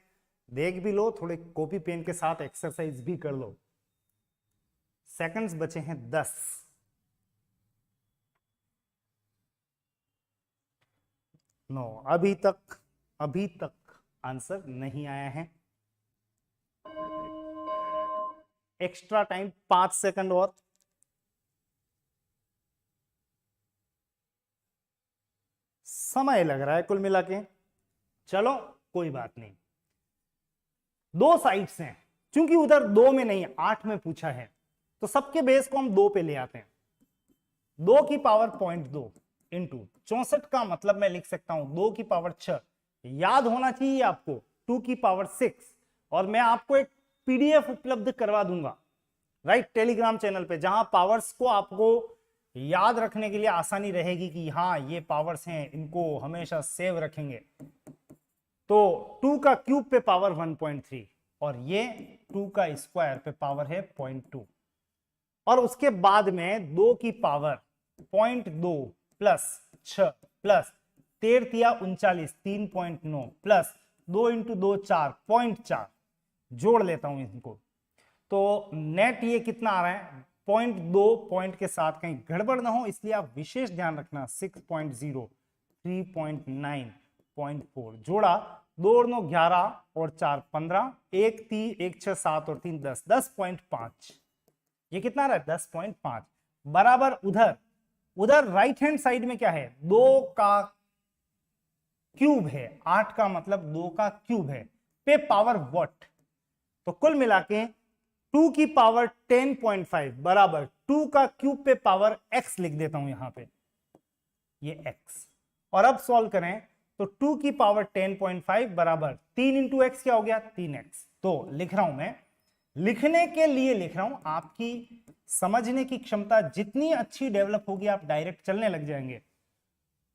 देख भी लो, थोड़े कॉपी पेन के साथ एक्सरसाइज भी कर लो। सेकंड्स बचे हैं 10। नो, अभी तक आंसर नहीं आया है। एक्स्ट्रा टाइम 5 सेकंड और। समय लग रहा है कुल मिला के। चलो कोई बात नहीं, दो साइड्स हैं, क्योंकि उधर 2 में नहीं 8 में पूछा है, तो सबके बेस को हम 2 पे ले आते हैं। 2 की पावर 0.2 इंटू 64 का मतलब मैं लिख सकता हूं 2 की पावर 6, याद होना चाहिए आपको 2 की पावर 6, और मैं आपको एक पीडीएफ उपलब्ध करवा दूंगा राइट टेलीग्राम चैनल पे, जहां पावर्स को आपको याद रखने के लिए आसानी रहेगी कि हाँ ये पावर्स हैं, इनको हमेशा सेव रखेंगे। तो 2 का क्यूब पे पावर 1.3 और ये 2 का स्क्वायर पे पावर है 0.2, और उसके बाद में 2 की power 0.2 plus 6 plus 13 39 3.9 plus 2 into 2 4 0.4, जोड़ लेता हूं इनको, तो नेट ये कितना आ रहा है 0.2, पॉइंट के साथ कहीं गड़बड़ ना हो इसलिए आप विशेष ध्यान रखना 6.0 3.9 0.4 जोड़ा 2 और 9 11 और 4 15 1 3 1 6 7 और 3 10 10.5, ये कितना आ रहा है 10.5 बराबर उधर राइट हैंड साइड में क्या है 2 का क्यूब है, 8 का मतलब 2 का क्यूब है पे पावर व्हाट, तो कुल मिला के 2 की पावर 10.5 बराबर 2 का क्यूब पे पावर x लिख देता हूं यहां पे, ये x, और अब सॉल्व करें तो 2 की पावर 10.5 बराबर 3 इंटू एक्स क्या हो गया 3x। तो लिख रहा हूं मैं, लिखने के लिए लिख रहा हूं, आपकी समझने की क्षमता जितनी अच्छी डेवलप होगी आप डायरेक्ट चलने लग जाएंगे।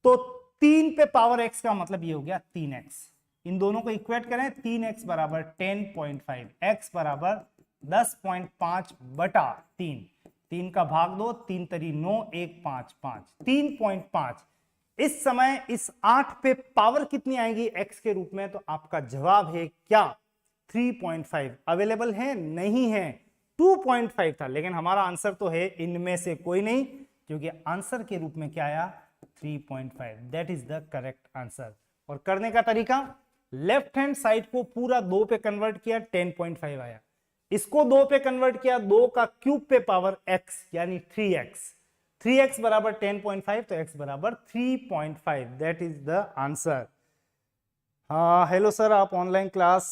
तो 3 पे पावर x का मतलब ये हो गया 3x, इन दोनों को इक्वेट करें 3x बराबर 10.5, x बराबर 10.5 बटा 3, 3 का भाग दो 3 तरी 9 1 5 5 3.5। इस समय इस 8 पे पावर कितनी आएगी x के रूप में, तो आपका जवाब है क्या 3.5 अवेलेबल है नहीं है, 2.5 था, लेकिन हमारा आंसर तो है इनमें से कोई नहीं, क्योंकि आंसर के रूप में क्या आया 3.5, that is the correct answer. और करने का तरीका, लेफ्ट हैंड साइड को पूरा 2 पे कन्वर्ट किया 10.5 आया, इसको 2 पे कन्वर्ट किया 2 का क्यूब पे पावर x यानी 3x बराबर 10.5, तो x बराबर 3.5, दैट इज द आंसर। हाँ हेलो सर, आप ऑनलाइन क्लास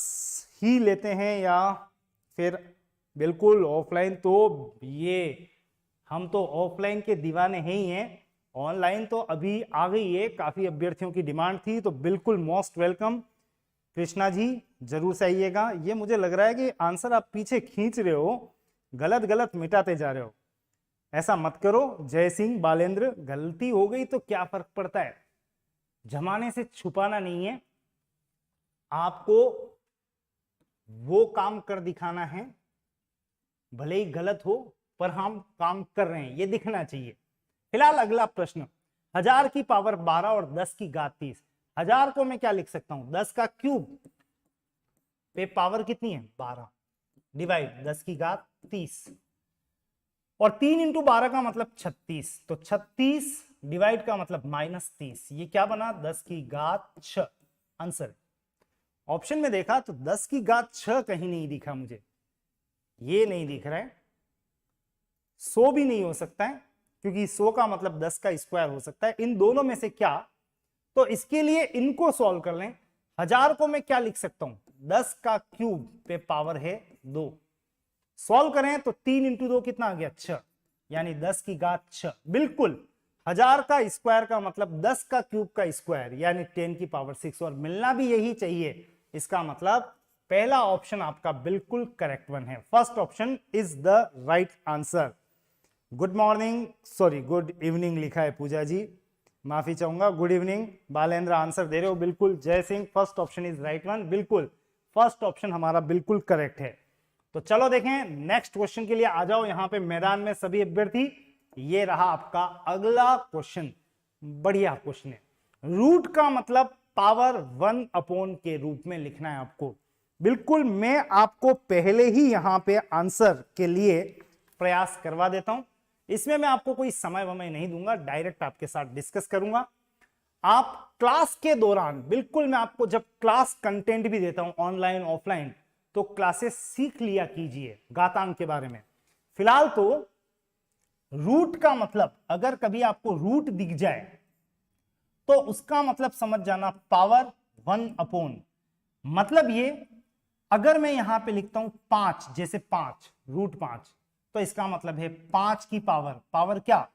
ही लेते हैं या फिर बिल्कुल ऑफलाइन? तो ये हम तो ऑफलाइन के दीवाने ही हैं, ऑनलाइन तो अभी आ गई है, काफी अभ्यर्थियों की डिमांड थी, तो बिल्कुल मोस्ट वेलकम। कृष्णा जी जरूर से आइएगा। ये मुझे लग रहा है कि आंसर आप पीछे खींच रहे हो, गलत मिटाते जा रहे हो, ऐसा मत करो। जय सिंह बालेंद्र, गलती हो गई तो क्या फर्क पड़ता है, जमाने से छुपाना नहीं है, आपको वो काम कर दिखाना है, भले ही गलत हो पर हम काम कर रहे हैं ये दिखना चाहिए। फिलहाल अगला प्रश्न, 1000 की पावर 12 और 10 की घात 30, 1000 को मैं क्या लिख सकता हूं 10 का क्यूब पे पावर कितनी है 12 डिवाइड 10 की घात 30, और 3 इंटू 12 का मतलब 36, तो 36 डिवाइड का मतलब -30, ये क्या बना 10 की घात 6 आंसर। ऑप्शन में देखा तो 10 की घात 6 कहीं नहीं दिखा मुझे, ये नहीं दिख रहा है, 100 भी नहीं हो सकता है क्योंकि 100 का मतलब 10 का स्क्वायर हो सकता है, इन दोनों में से क्या, तो इसके लिए इनको सॉल्व कर लें। 1000 को मैं क्या लिख सकता हूं 10 का क्यूब पे पावर है 2, सॉल्व करें तो 3 इंटू 2 कितना आ गया 6, यानी 10 की घात 6, बिल्कुल 1000 का स्क्वायर का मतलब 10 का क्यूब का स्क्वायर यानी 10 की पावर 6, और मिलना भी यही चाहिए, इसका मतलब पहला ऑप्शन आपका बिल्कुल करेक्ट वन है, first option is the right answer. Good morning, sorry good evening लिखा है पूजा जी, माफी चाहूंगा, गुड इवनिंग। बालेंद्र आंसर दे रहे हो बिल्कुल, जय Singh first option is right one, बिल्कुल फर्स्ट ऑप्शन हमारा बिल्कुल करेक्ट है। तो चलो देखें नेक्स्ट क्वेश्चन के लिए आ जाओ यहां पे मैदान में सभी अभ्यर्थी, ये रहा आपका अगला क्वेश्चन, बढ़िया क्वेश्चन है। रूट का मतलब पावर 1 अपॉन के रूप में लिखना है आपको, बिल्कुल मैं आपको पहले ही यहां पे आंसर के लिए प्रयास करवा देता हूं, इसमें मैं आपको कोई समय वमय नहीं दूंगा, डायरेक्ट आपके साथ डिस्कस करूंगा। आप क्लास के दौरान बिल्कुल मैं आपको जब क्लास कंटेंट भी देता हूं ऑनलाइन ऑफलाइन, तो क्लासेस सीख लिया कीजिए घातांक के बारे में। फिलहाल तो रूट का मतलब अगर कभी आपको रूट दिख जाए तो उसका मतलब समझ जाना पावर 1/, मतलब ये अगर मैं यहां पे लिखता हूं 5, जैसे 5 √5, तो इसका मतलब है 5 की पावर क्या,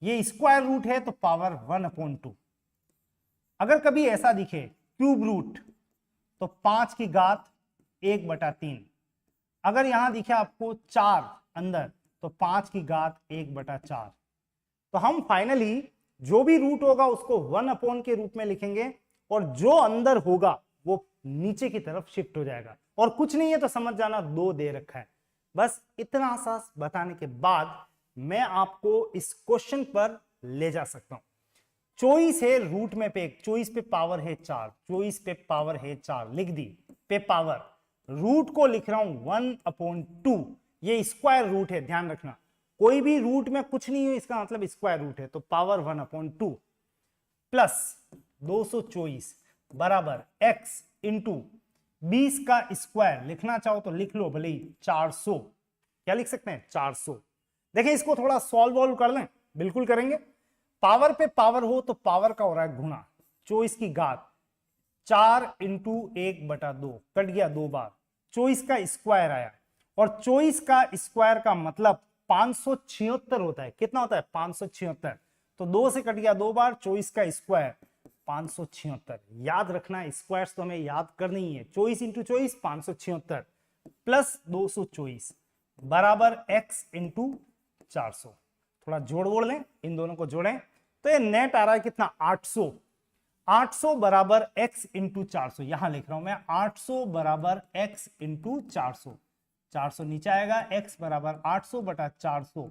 ये स्क्वायर रूट है तो पावर 1/2। अगर कभी ऐसा दिखे क्यूब रूट तो 5 की घात 1/3। अगर यहां दिखे आपको 4 अंदर तो 5 की घात 1/4। तो हम फाइनली जो भी रूट होगा उसको 1/ के रूप में लिखेंगे और जो अंदर होगा वो नीचे की तरफ शिफ्ट हो जाएगा। और कुछ नहीं है तो समझ जाना 2 दे रखा है। बस इतना सा बताने के बाद मैं आपको इस क्वेश्चन पर ले जा सकता हूं। चॉइस है रूट में पे, चॉइस पे पावर है 4, चॉइस पे पावर है 4 लिख दी, पे पावर रूट को लिख रहा हूं 1/2। ये स्क्वायर रूट है, ध्यान रखना, कोई भी रूट में कुछ नहीं है इसका मतलब स्क्वायर रूट है, तो पावर 1/2 प्लस 224 बराबर x इंटू 20 का स्क्वायर, लिखना चाहो तो लिख लो भले ही 400, क्या लिख सकते हैं 400। देखिए इसको थोड़ा सॉल्व वॉल्व कर लें, बिल्कुल करेंगे। पावर पे पावर हो तो पावर का हो रहा है गुणा, 24 की घात 4 इंटू 1/2 कट गया 2 बार, 24 का स्क्वायर आया, और 24 का स्क्वायर का मतलब 576 होता है। कितना होता है 576, तो 2 से कट गया 2 बार, 24 का स्क्वायर 576। याद रखना स्क्वायर्स तो हमें याद करनी ही है, 24 इंटू 24 576 प्लस 224 बराबर x इंटू 400। थोड़ा जोड़ वोड़ लें, इन दोनों को जोड़ें तो ये नेट आ रहा है कितना 800। 800 बराबर x इंटू 400, यहां लिख रहा हूं मैं 800 बराबर x इंटू 400, 400 नीचे आएगा, x बराबर 800/400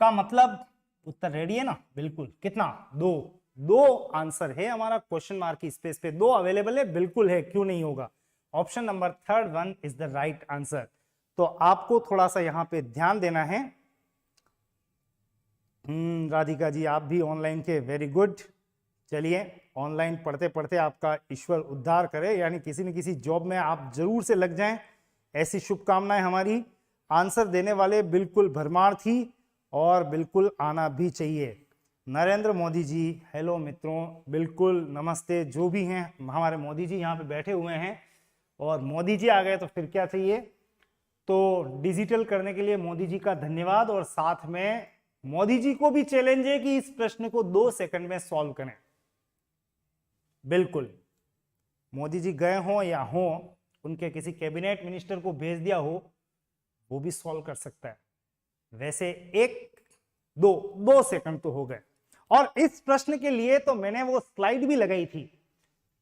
का मतलब उत्तर रेडी है ना, बिल्कुल। कितना 2 आंसर है हमारा, क्वेश्चन मार्क की स्पेस पे 2 अवेलेबल है, बिल्कुल है, क्यों नहीं होगा। Option number 3 is the right answer. तो आपको थोड़ा सा यहां पे ध्यान देना है। राधिका जी आप भी ऑनलाइन के, वेरी गुड। चलिए ऑनलाइन पढ़ते पढ़ते आपका ईश्वर उद्धार करे, यानी किसी न किसी जॉब में आप जरूर से लग जाएं, ऐसी शुभकामनाएं हमारी। आंसर देने वाले बिल्कुल भरमार थी और बिल्कुल आना भी चाहिए। नरेंद्र मोदी जी, हेलो मित्रों, बिल्कुल नमस्ते, जो भी हैं हमारे मोदी जी यहाँ पे बैठे हुए हैं, और मोदी जी आ गए तो फिर क्या चाहिए। तो डिजिटल करने के लिए मोदी जी का धन्यवाद, और साथ में मोदी जी को भी चैलेंज है कि इस प्रश्न को 2 सेकंड में सॉल्व करें। बिल्कुल मोदी जी गए हों या हों, उनके किसी कैबिनेट मिनिस्टर को भेज दिया हो, वो भी सॉल्व कर सकता है। वैसे 2 सेकंड तो हो गए। और इस प्रश्न के लिए तो मैंने वो स्लाइड भी लगाई थी,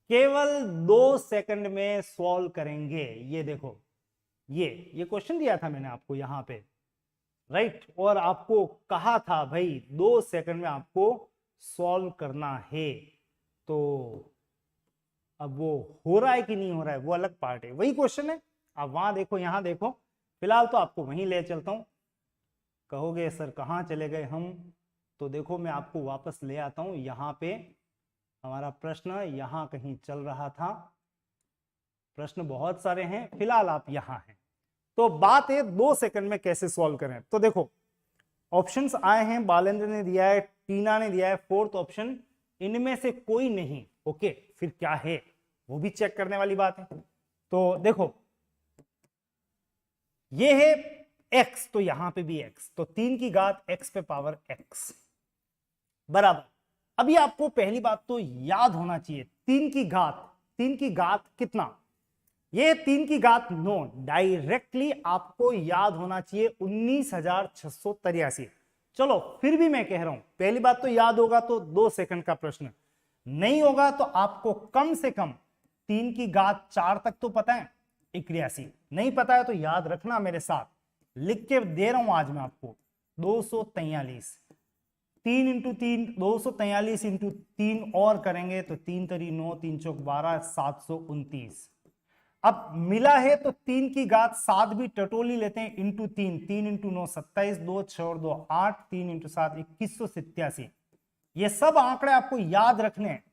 केवल 2 सेकंड में सॉल्व करेंगे। ये देखो, ये क्वेश्चन दिया था मैंने आपको यहां पे, राइट, और आपको कहा था भाई 2 सेकंड में आपको सॉल्व करना है। तो अब वो हो रहा है कि नहीं हो रहा है वो अलग पार्ट है, वही क्वेश्चन है। आप वहां देखो यहां देखो, फिलहाल तो आपको वहीं ले चलता हूं। कहोगे सर कहां चले गए हम, तो देखो मैं आपको वापस ले आता हूं। यहां पे हमारा प्रश्न यहां कहीं चल रहा था, प्रश्न बहुत सारे हैं, फिलहाल आप यहां हैं। तो बात है 2 सेकंड में कैसे सॉल्व करें। तो देखो ऑप्शंस आए हैं, बालेंद्र ने दिया है, टीना ने दिया है, 4th ऑप्शन, इनमें से कोई नहीं। ओके, फिर क्या है वो भी चेक करने वाली बात है। तो देखो ये है x, तो यहां पे भी x, तो 3 की घात x पे पावर x बराबर। अभी आपको पहली बात तो याद होना चाहिए 3 की घात कितना, ये 3 की घात 9, डायरेक्टली आपको याद होना चाहिए 19,683। चलो फिर भी मैं कह रहा हूं, पहली बात तो याद होगा तो 2 सेकंड का प्रश्न, नहीं होगा तो आपको कम से कम 3 की घात 4 तक तो पता है, 81। नहीं पता है तो याद रखना, मेरे साथ लिख के दे रहा हूं आज मैं आपको, 243, 3 इंटू 3 243 इंटू 3 और करेंगे तो 3 तरी 9, 3 चौक 12, 729। अब मिला है तो 3 की घात 7 भी टटोली लेते हैं, इंटू 3, 3 इंटू 9 27, 2 6 और 2 8, 3 इंटू 7 2187। ये सब आंकड़े आपको याद रखने हैं,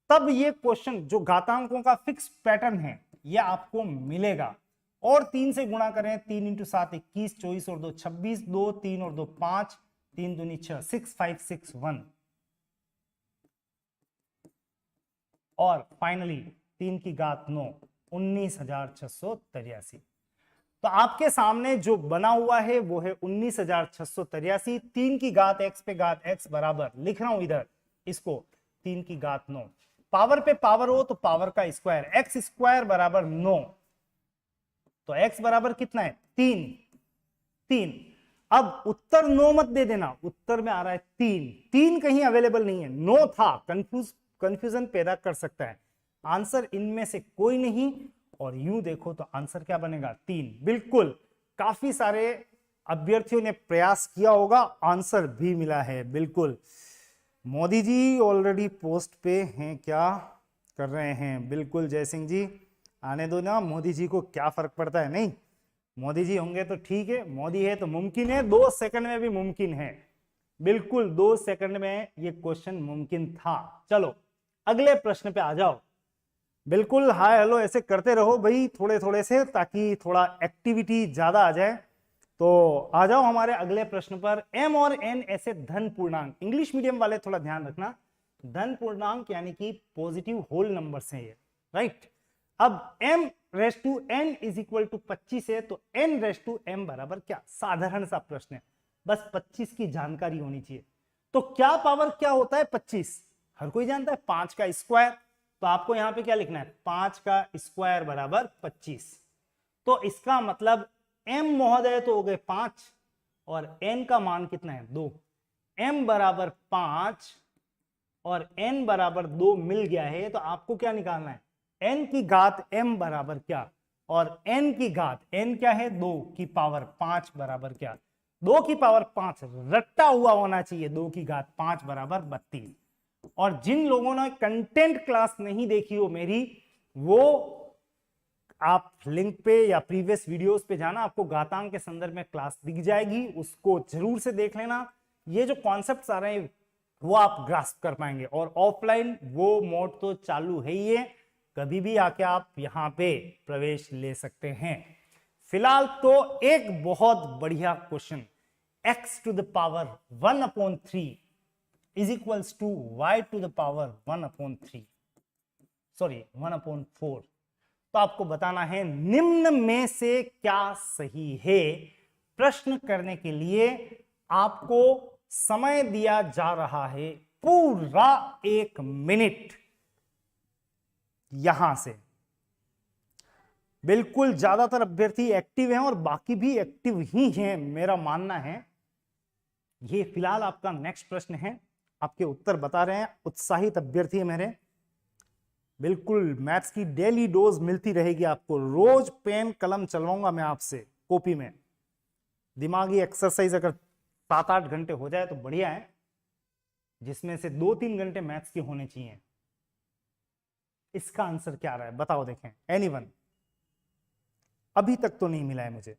तब ये क्वेश्चन जो घातांकों का फिक्स पैटर्न है ये आपको मिलेगा। और 3 से गुणा करें, 3 इंटू 7 21, 24 और 2 26, 2 3 और 2 5, 3 दूनी 6, 6561। और फाइनली 3 की घात 9, 19,683। तो आपके सामने जो बना हुआ है वो है 19,683। 3 की घात x पे घात x बराबर, लिख रहा हूं इधर इसको, 3 की घात 9। पावर पे पावर हो तो पावर का स्क्वायर, x स्क्वायर बराबर 9। तो x बराबर कितना है? 3। अब उत्तर 9 मत दे देना, उत्तर में आ रहा है 3 कहीं अवेलेबल नहीं है, 9 था, कंफ्यूजन पैदा कर सकता है। आंसर इनमें से कोई नहीं, और यूं देखो तो आंसर क्या बनेगा? 3। बिल्कुल, काफी सारे अभ्यर्थियों ने प्रयास किया होगा, आंसर भी मिला है। बिल्कुल, मोदी जी ऑलरेडी पोस्ट पे हैं, क्या कर रहे हैं? बिल्कुल जय सिंह जी, आने दो ना, मोदी जी को क्या फर्क पड़ता है? नहीं, मोदी जी होंगे तो ठीक है, मोदी है तो मुमकिन है, 2 सेकंड में भी मुमकिन है। बिल्कुल 2 सेकंड में ये क्वेश्चन मुमकिन था। चलो अगले प्रश्न पे आ जाओ। बिल्कुल हाय हेलो ऐसे करते रहो भाई, थोड़े थोड़े से, ताकि थोड़ा एक्टिविटी ज्यादा आ जाए। तो आ जाओ हमारे अगले प्रश्न पर। m और n ऐसे धन पूर्णांक, इंग्लिश मीडियम वाले थोड़ा ध्यान रखना, धन पूर्णांक यानी कि पॉजिटिव होल नंबर्स हैं ये, राइट। अब m raise to n is equal to 25 है, तो n रेस टू m बराबर क्या? साधारण सा प्रश्न है, बस 25 की जानकारी होनी चाहिए। तो क्या पावर क्या होता है 25? हर कोई जानता है, 5 का स्क्वायर। तो आपको यहां पे क्या लिखना है? 5 का स्क्वायर बराबर 25। तो इसका मतलब m महोदय तो हो गए 5, और n का मान कितना है? 2। m बराबर 5 और n बराबर 2 मिल गया है, तो आपको क्या निकालना है? n की घात m बराबर क्या? और n की घात, n क्या है? 2 की पावर 5 बराबर क्या? 2 की पावर 5 रट्टा हुआ होना चाहिए, 2 की घात 5 बराबर 32। और जिन लोगों ने कंटेंट क्लास नहीं देखी हो मेरी, वो आप लिंक पे या प्रीवियस वीडियोस पे जाना, आपको घातांक के संदर्भ में क्लास दिख जाएगी, उसको जरूर से देख लेना। ये जो कॉन्सेप्ट्स आ रहे हैं वो आप ग्रास्प कर पाएंगे। और ऑफलाइन वो मोड तो चालू है ही है, कभी भी आके आप यहां पे प्रवेश ले सकते हैं। फिलहाल तो एक बहुत बढ़िया question, x to the power 1/3 is equals to y to the power 1/3, sorry 1/4। तो आपको बताना है निम्न में से क्या सही है। प्रश्न करने के लिए आपको समय दिया जा रहा है पूरा 1 मिनट। यहां से बिल्कुल ज्यादातर अभ्यर्थी एक्टिव हैं और बाकी भी एक्टिव ही हैं, मेरा मानना है। ये फिलहाल आपका नेक्स्ट प्रश्न है, आपके उत्तर बता रहे हैं, उत्साहित अभ्यर्थी है मेरे। बिल्कुल मैथ्स की डेली डोज मिलती रहेगी आपको, रोज पेन कलम चलवाऊंगा मैं आपसे कॉपी में। दिमागी एक्सरसाइज अगर 7-8 घंटे हो जाए तो बढ़िया है, जिसमें से 2-3 घंटे मैथ्स के होने चाहिए। इसका आंसर क्या आ रहा है बताओ, देखें एनीवन? अभी तक तो नहीं मिला है मुझे,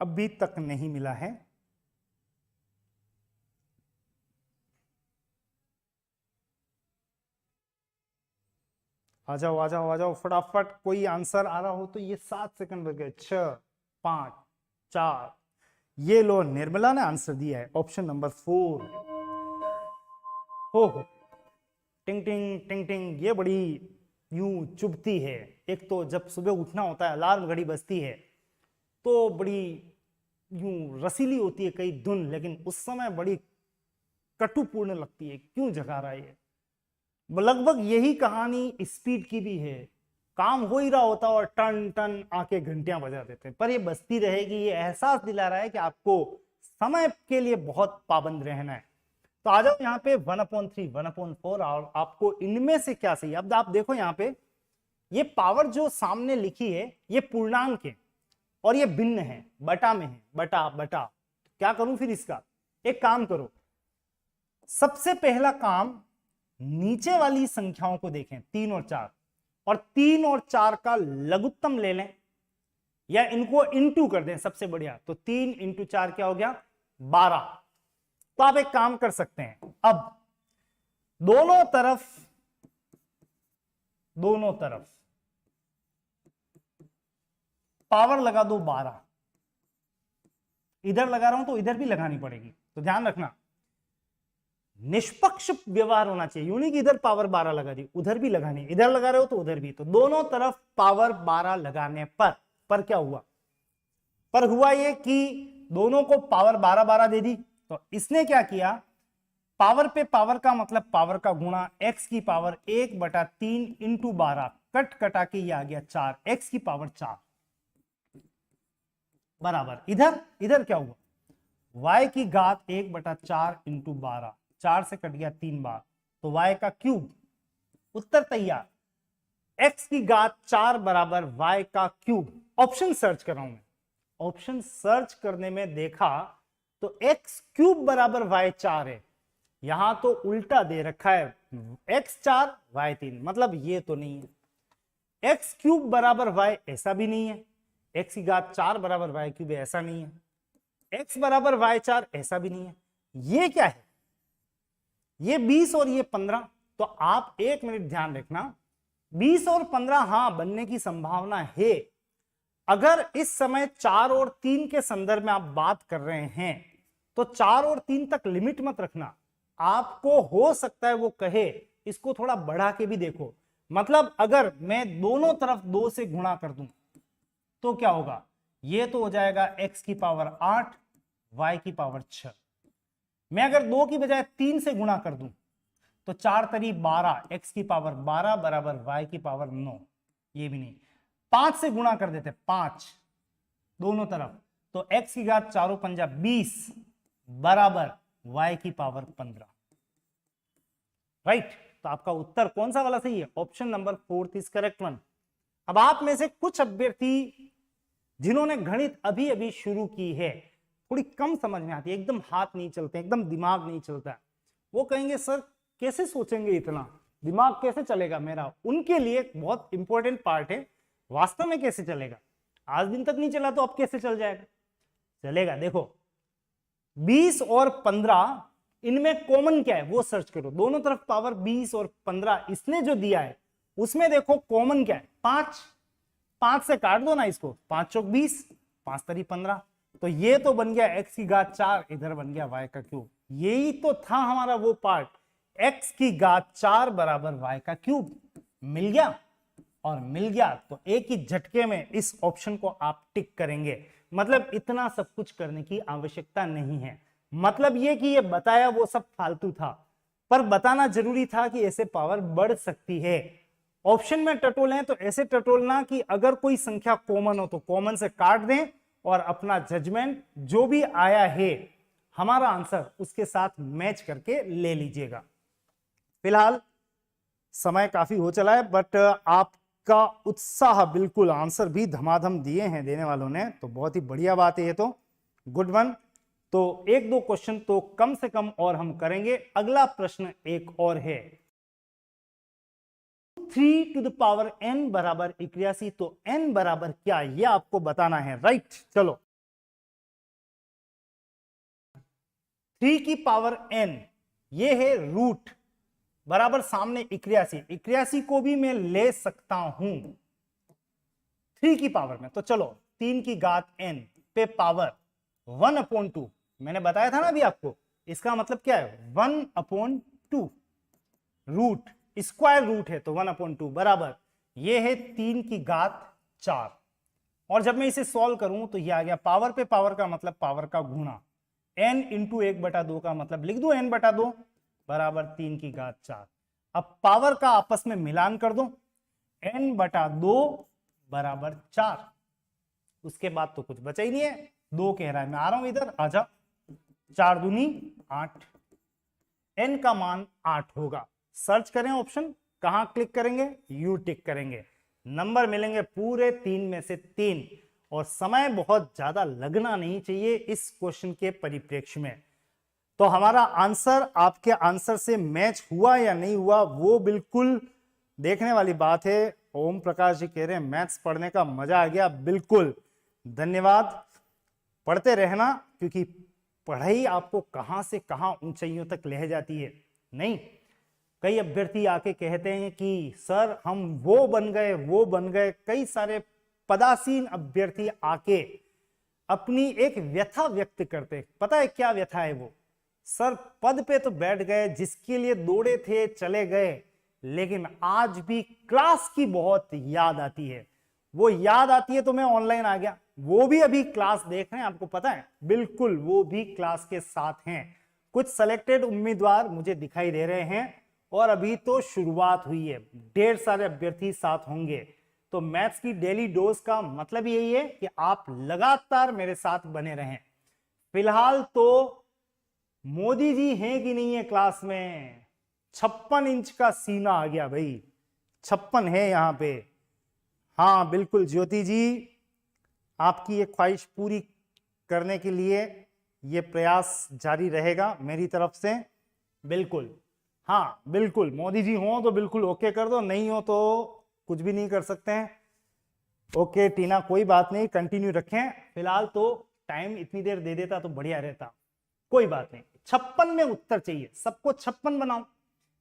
अभी तक नहीं मिला है। आ जाओ आ जाओ आ जाओ फटाफट, कोई आंसर आ रहा हो तो। ये 7 सेकंड लग गए, 6, 5, 4। ये लो, निर्मला ने आंसर दिया है, ऑप्शन नंबर 4। हो टिंग टिंग टिंग टिंग, ये बड़ी यूं चुभती है। एक तो जब सुबह उठना होता है, अलार्म घड़ी बजती है, तो बड़ी यूं रसीली होती है कई धुन, लेकिन उस समय बड़ी कटुपूर्ण लगती है, क्यों जगा रहा है ये। लगभग यही कहानी स्पीड की भी है, काम हो ही रहा होता और टन टन आके घंटियां बजा देते हैं, पर ये बजती रहेगी। ये एहसास दिला रहा है कि आपको समय के लिए बहुत पाबंद रहना है। तो आ जाओ यहाँ पे 1/3, 1/4, और आपको इनमें से क्या सही। अब आप देखो यहाँ पे, ये पावर जो सामने लिखी है ये पूर्णांक है और ये भिन्न है, बटा में है, बटा बटा। क्या करूं फिर इसका? एक काम करो, सबसे पहला काम नीचे वाली संख्याओं को देखें, 3 और 4, और 3 और 4 का लघुत्तम ले लें या इनको इंटू कर दें, सबसे बढ़िया। तो 3 × 4 क्या हो गया? 12। तो आप एक काम कर सकते हैं, अब दोनों तरफ पावर लगा दो 12। इधर लगा रहा हूं तो इधर भी लगानी पड़ेगी, तो ध्यान रखना। निष्पक्ष व्यवहार होना चाहिए। यूं नहीं कि इधर पावर 12 लगा दी, उधर भी लगानी, इधर लगा रहे हो तो उधर भी, तो दोनों तरफ पावर 12 लगाने पर क्या हुआ, पर हुआ ये कि दोनों को पावर 12 12 दे दी। तो इसने क्या किया, पावर पे पावर का मतलब पावर का गुणा, x की पावर 1/3 इंटू 12, कट कटा के ये आ गया 4, x की पावर 4 बराबर, इधर क्या हुआ, y की घात 1/4 इंटू 12, 4 से कट गया 3 बार, तो y का क्यूब। उत्तर तैयार, x की घात 4 बराबर y का क्यूब। ऑप्शन सर्च कर रहा हूं मैं, ऑप्शन सर्च करने में देखा तो x क्यूब बराबर y 4 है, यहां तो उल्टा दे रखा है x 4 y 3, मतलब ये तो नहीं है। x क्यूब बराबर y ऐसा भी नहीं है, x की घात 4 बराबर y क्यूब ऐसा नहीं है, x बराबर y 4 ऐसा भी नहीं है। ये क्या है, ये 20 और ये 15। तो आप 1 मिनट ध्यान रखना, 20 और 15 हां बनने की संभावना है। अगर इस समय 4 और 3 के संदर्भ में आप बात कर रहे हैं तो 4 और 3 तक लिमिट मत रखना, आपको हो सकता है वो कहे इसको थोड़ा बढ़ा के भी देखो। मतलब अगर मैं दोनों तरफ 2 से गुणा कर दूं तो क्या होगा, ये तो हो जाएगा x की पावर 8 y की पावर 6। मैं अगर 2 की बजाय 3 से गुणा कर दूं तो 4 तरी 12, x की पावर 12 बराबर y की पावर 9, ये भी नहीं। 5 से गुणा कर देते, 5 दोनों तरफ, तो x की घात 4 पंजा 20 बराबर y की पावर 15। राइट, तो आपका उत्तर कौन सा वाला सही है, option number 4 is correct one. अब आप में से कुछ अभ्यर्थी जिन्होंने गणित अभी अभी शुरू की है, थोड़ी कम समझ में आती है, एकदम हाथ नहीं चलते, एकदम दिमाग नहीं चलता, वो कहेंगे सर कैसे सोचेंगे, इतना दिमाग कैसे चलेगा मेरा। उनके लिए एक बहुत इंपॉर्टेंट पार्ट है, वास्तव में कैसे चलेगा, आज दिन तक नहीं चला तो अब कैसे चल जाएगा, चलेगा। देखो 20 और 15 इनमें कॉमन क्या है वो सर्च करो, दोनों तरफ पावर 20 और 15 इसने जो दिया है उसमें देखो कॉमन क्या है, 5, 5 से काट दो ना इसको, 5 चौक 20, 5 तरी 15, तो ये तो बन गया x की घात 4, इधर बन गया y का क्यूब। यही तो था हमारा वो पार्ट, x की घात 4 बराबर y का क्यूब। मिल गया, और मिल गया तो एक ही झटके में इस ऑप्शन को आप टिक करेंगे। मतलब इतना सब कुछ करने की आवश्यकता नहीं है, मतलब ये कि ये बताया वो सब फालतू था, पर बताना जरूरी था कि ऐसे पावर बढ़ सकती है। ऑप्शन में टटोल है तो ऐसे टटोलना कि अगर कोई संख्या कॉमन हो तो कॉमन से काट दें और अपना जजमेंट जो भी आया है हमारा आंसर उसके साथ मैच करके ले लीजिएगा। फिलहाल समय काफी हो चला है, बट आपका उत्साह बिल्कुल, आंसर भी धमाधम दिए हैं देने वालों ने, तो बहुत ही बढ़िया बात है, ये तो गुड वन। तो 1-2 क्वेश्चन तो कम से कम और हम करेंगे। अगला प्रश्न एक और है, 3 टू द पावर n बराबर 81, तो n बराबर क्या ये आपको बताना है। राइट, चलो 3 की पावर n ये है रूट बराबर सामने 81, 81 को भी मैं ले सकता हूं 3 की पावर में, तो चलो 3 की घात n पे पावर 1/2, मैंने बताया था ना अभी आपको, इसका मतलब क्या है 1/2, रूट स्क्वायर रूट है तो 1/2 बराबर ये है 3 की घात 4। और जब मैं इसे सॉल्व करूं तो ये आ गया, पावर पे पावर का मतलब पावर का गुणा, n इंटू 1/2 का मतलब लिख दो n/2 बराबर 3 की घात 4। अब पावर का आपस में मिलान कर दो, n/2 बराबर 4, उसके बाद तो कुछ बचा ही नहीं है, 2 कह रहा है, मैं आ रहा हूं इधर, आजा, 4 दूनी 8, n का मान 8 होगा। सर्च करें ऑप्शन, कहां क्लिक करेंगे, यू टिक करेंगे, नंबर मिलेंगे पूरे 3 में से 3, और समय बहुत ज्यादा लगना नहीं चाहिए इस क्वेश्चन के परिप्रेक्ष्य में। तो हमारा आंसर आपके आंसर से मैच हुआ या नहीं हुआ वो बिल्कुल देखने वाली बात है। ओम प्रकाश जी कह रहे हैं मैथ्स पढ़ने का मजा आ गया, बिल्कुल धन्यवाद, पढ़ते रहना, क्योंकि पढ़ाई आपको कहां से कहां ऊंचाइयों तक ले जाती है। नहीं, कई अभ्यर्थी आके कहते हैं कि सर हम वो बन गए, कई सारे पदासीन अभ्यर्थी आके अपनी एक व्यथा व्यक्त करते, पता है क्या व्यथा है वो, सर पद पे तो बैठ गए, जिसके लिए दौड़े थे चले गए, लेकिन आज भी क्लास की बहुत याद आती है। वो याद आती है तो मैं ऑनलाइन आ गया, वो भी अभी क्लास देख रहे हैं, आपको पता है, बिल्कुल वो भी क्लास के साथ हैं। कुछ सेलेक्टेड उम्मीदवार मुझे दिखाई दे रहे हैं और अभी तो शुरुआत हुई है, ढेर सारे अभ्यर्थी साथ होंगे। तो मैथ्स की डेली डोज का मतलब यही है कि आप लगातार मेरे साथ बने रहें। फिलहाल तो मोदी जी हैं कि नहीं है क्लास में, 56 इंच का सीना आ गया भाई, 56 है यहां पे। हाँ बिल्कुल ज्योति जी, आपकी ये ख्वाहिश पूरी करने के लिए ये प्रयास जारी रहेगा मेरी तरफ से, बिल्कुल। हाँ बिल्कुल, मोदी जी हो तो बिल्कुल ओके कर दो, नहीं हो तो कुछ भी नहीं कर सकते हैं। ओके टीना, कोई बात नहीं, कंटिन्यू रखें। फिलहाल तो टाइम इतनी देर दे देता तो बढ़िया रहता, कोई बात नहीं। 56 में उत्तर चाहिए, सबको 56 बनाओ,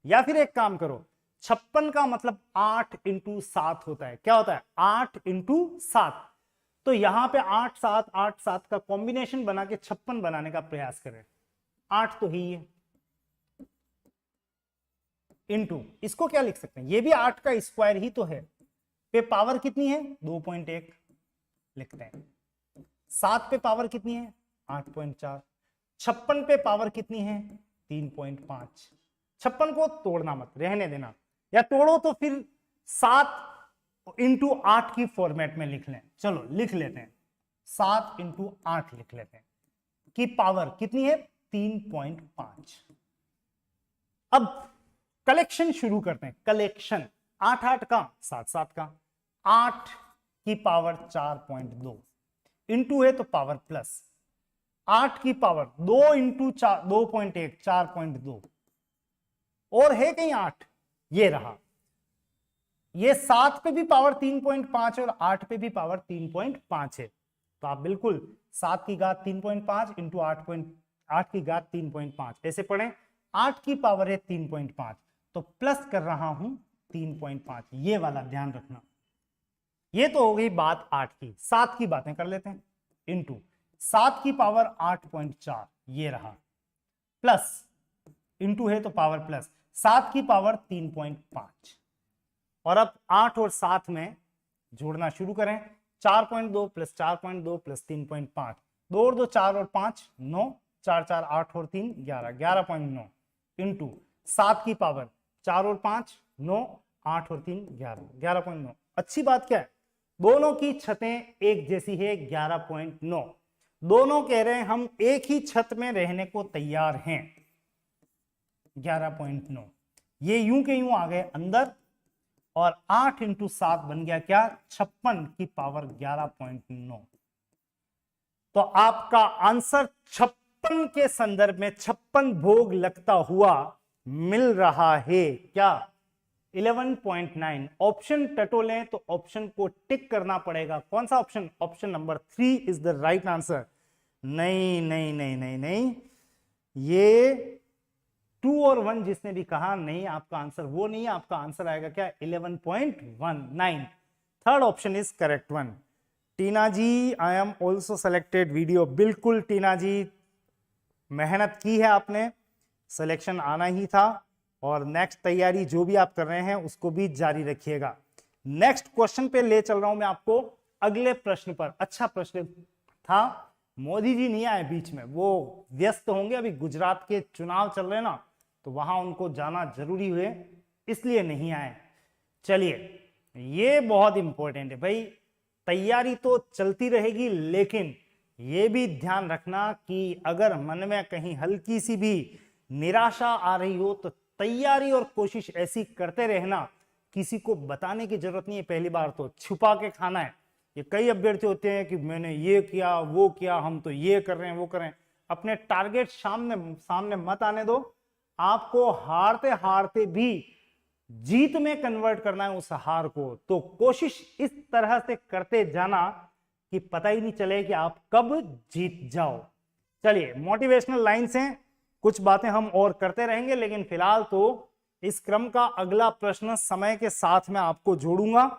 या फिर एक काम करो, 56 का मतलब 8 इंटू 7 होता है। क्या होता है? 8 इंटू 7। तो यहां पे 8 7 8 7 का कॉम्बिनेशन बना के 56 बनाने का प्रयास करें। 8 तो ही है, इंटू इसको क्या लिख सकते हैं, ये भी 8 का स्क्वायर ही तो है। पे पावर कितनी है? 2.1 लिखते हैं। 7 पे पावर कितनी है? 8.4। 56 पे पावर कितनी है? 3.5। 56 को तोड़ना मत, रहने देना, या तोड़ो तो फिर 7 इंटू 8 की फॉर्मेट में लिख लें। चलो लिख लेते हैं, 7 इंटू 8 लिख लेते हैं, की पावर कितनी है? 3.5। अब कलेक्शन शुरू करते हैं, कलेक्शन। 8 8 का, 7 7 का, 8 की पावर 4.2 इंटू है तो पावर प्लस, 8 की पावर 2 इंटू 2.1 4.2, और है कहीं 8, ये रहा। ये 7 पे भी पावर 3.5 और 8 पे भी पावर 3.5 है, तो आप बिल्कुल 7 की घात 3.5 इंटू 8 की घात 3.5 ऐसे पढ़ें। 8 की पावर है 3.5, तो प्लस कर रहा हूं 3.5, ये वाला ध्यान रखना। ये तो हो गई बात 8 की। 7 की बातें कर लेते हैं, इंटू 7 की पावर 8.4 ये रहा, प्लस इंटू है तो पावर प्लस 7 की पावर 3.5, और अब 8 और 7 में जोड़ना शुरू करें। 4.2 प्लस 4.2 प्लस 3.5, 2 और 2 4 और 5 9, 4 4 8 और 3 11, 11.9 इंटू 7 की पावर 4 और 5 9, 8 और 3 11, 11.9। अच्छी बात क्या है, दोनों की छतें एक जैसी है, 11.9। दोनों कह रहे हैं हम एक ही छत में रहने को तैयार हैं, 11.9। ये यूं के यूं आ गए अंदर, और 8 इंटू 7 बन गया क्या? 56 की पावर 11.9। तो आपका आंसर 56 के संदर्भ में 56 भोग लगता हुआ मिल रहा है क्या? 11.9। ऑप्शन टटोलें तो ऑप्शन को टिक करना पड़ेगा। कौन सा option? Option number 3 is the right answer. नहीं नहीं नहीं नहीं नहीं, ये 2 और 1 जिसने भी कहा, नहीं आपका आंसर वो नहीं है, आपका आंसर आएगा क्या? 11.19। Third option is correct one. Tina ji, I am also selected video. बिल्कुल टीना जी, मेहनत की है आपने, सिलेक्शन आना ही था, और नेक्स्ट तैयारी जो भी आप कर रहे हैं उसको भी जारी रखिएगा। नेक्स्ट क्वेश्चन पे ले चल रहा हूं मैं आपको, अगले प्रश्न पर। अच्छा प्रश्न था, मोदी जी नहीं आए बीच में, वो व्यस्त होंगे, अभी गुजरात के चुनाव चल रहे ना, तो वहां उनको जाना जरूरी हुए, इसलिए नहीं आए। चलिए, ये बहुत इंपॉर्टेंट है भाई, तैयारी तो चलती रहेगी, लेकिन ये भी ध्यान रखना कि अगर मन में कहीं हल्की सी भी निराशा आ रही हो तो तैयारी और कोशिश ऐसी करते रहना, किसी को बताने की जरूरत नहीं है। पहली बार तो छुपा के खाना है। ये कई अभ्यर्थी होते हैं कि मैंने ये किया वो किया, हम तो ये कर रहे हैं वो कर रहे हैं। अपने टारगेट सामने मत आने दो। आपको हारते हारते भी जीत में कन्वर्ट करना है उस हार को, तो कोशिश इस तरह से करते जाना कि पता ही नहीं चले कि आप कब जीत जाओ। चलिए, मोटिवेशनल लाइन्स हैं, कुछ बातें हम और करते रहेंगे, लेकिन फिलहाल तो इस क्रम का अगला प्रश्न समय के साथ में आपको जोड़ूंगा।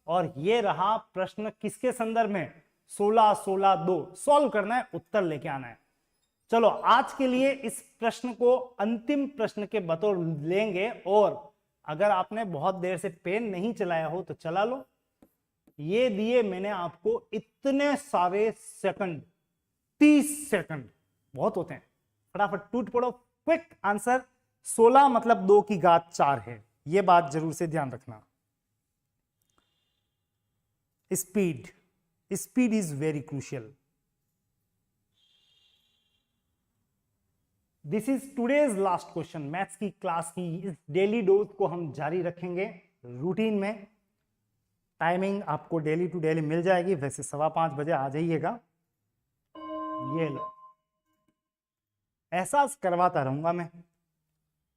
और ये रहा प्रश्न, किसके संदर्भ में? 16 16 2 सॉल्व करना है, उत्तर लेके आना है। चलो आज के लिए इस प्रश्न को अंतिम प्रश्न के बतौर लेंगे, और अगर आपने बहुत देर से पेन नहीं चलाया हो तो चला लो। ये दिए मैंने आपको इतने सारे सेकंड, 30 सेकंड बहुत होते हैं, फटाफट टूट पड़ो, क्विक आंसर। 16 मतलब 2 की घात 4 है, ये बात जरूर से ध्यान रखना। Speed, speed is very crucial. This is today's last question. Maths की क्लास की इस डेली डोज को हम जारी रखेंगे रूटीन में। टाइमिंग आपको डेली टू डेली मिल जाएगी, वैसे 5:15 बजे आ जाइएगा। ये लो, एहसास करवाता रहूंगा मैं।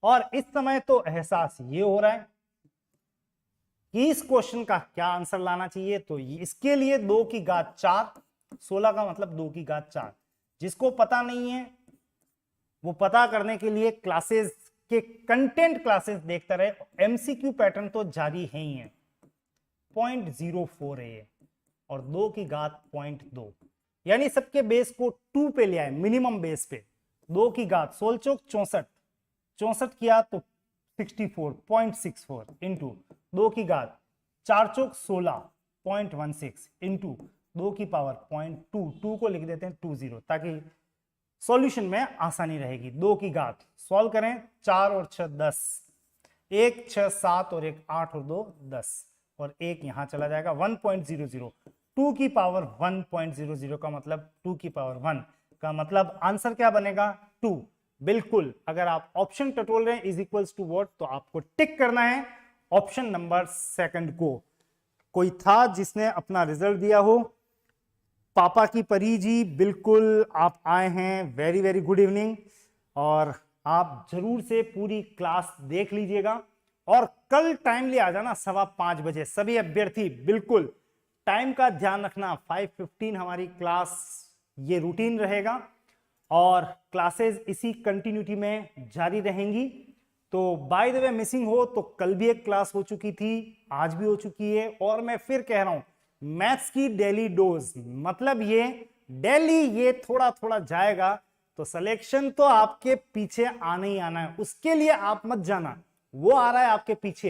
और इस समय तो एहसास ये हो रहा है कि इस क्वेश्चन का क्या आंसर लाना चाहिए। तो इसके लिए 2 की घात 4, 16 का मतलब 2 की घात 4। जिसको पता नहीं है वो पता करने के लिए क्लासेस के कंटेंट क्लासेस देखता रहे। एमसीक्यू पैटर्न तो जारी है ही है। 0.04 है ये, और 2 की घात 0.2, यानी सबके बेस को 2 पे ले आए, मिनिमम बेस पे। 2 की घात 16 चौक 64, 64 किया तो 64.64 इंटू 2 की घात 4 चौक 16.16 इंटू 2 की पावर 0.2, 2 को लिख देते हैं 20, ताकि सॉल्यूशन में आसानी रहेगी। 2 की घात सॉल्व करें, 4 और 6 10, 1 6 7 और 1 8 और 2 10, और 1 यहां चला जाएगा। 1.00, 2 की पावर 1.00 का मतलब 2 की पावर 1 का मतलब आंसर क्या बनेगा? 2। बिल्कुल, अगर आप ऑप्शन टटोल रहे हैं इज इक्वल्स टू व्हाट, तो आपको टिक करना है ऑप्शन नंबर सेकंड को। कोई था जिसने अपना रिजल्ट दिया हो? पापा की परी जी, बिल्कुल आप आए हैं, वेरी वेरी गुड इवनिंग। और आप जरूर से पूरी क्लास देख लीजिएगा, और कल टाइमली आ जाना 5:15 बजे। सभी अभ्यर्थी बिल्कुल टाइम का ध्यान रखना। 5:15 हमारी क्लास, ये रूटीन रहेगा, और क्लासेस इसी कंटिन्यूटी में जारी रहेंगी। तो बाय द वे मिसिंग हो तो कल भी एक क्लास हो चुकी थी, आज भी हो चुकी है, और मैं फिर कह रहा हूं मैथ्स की डेली डोज, मतलब ये डेली ये थोड़ा थोड़ा जाएगा, तो सिलेक्शन तो आपके पीछे आना ही आना है। उसके लिए आप मत जाना, वो आ रहा है आपके पीछे।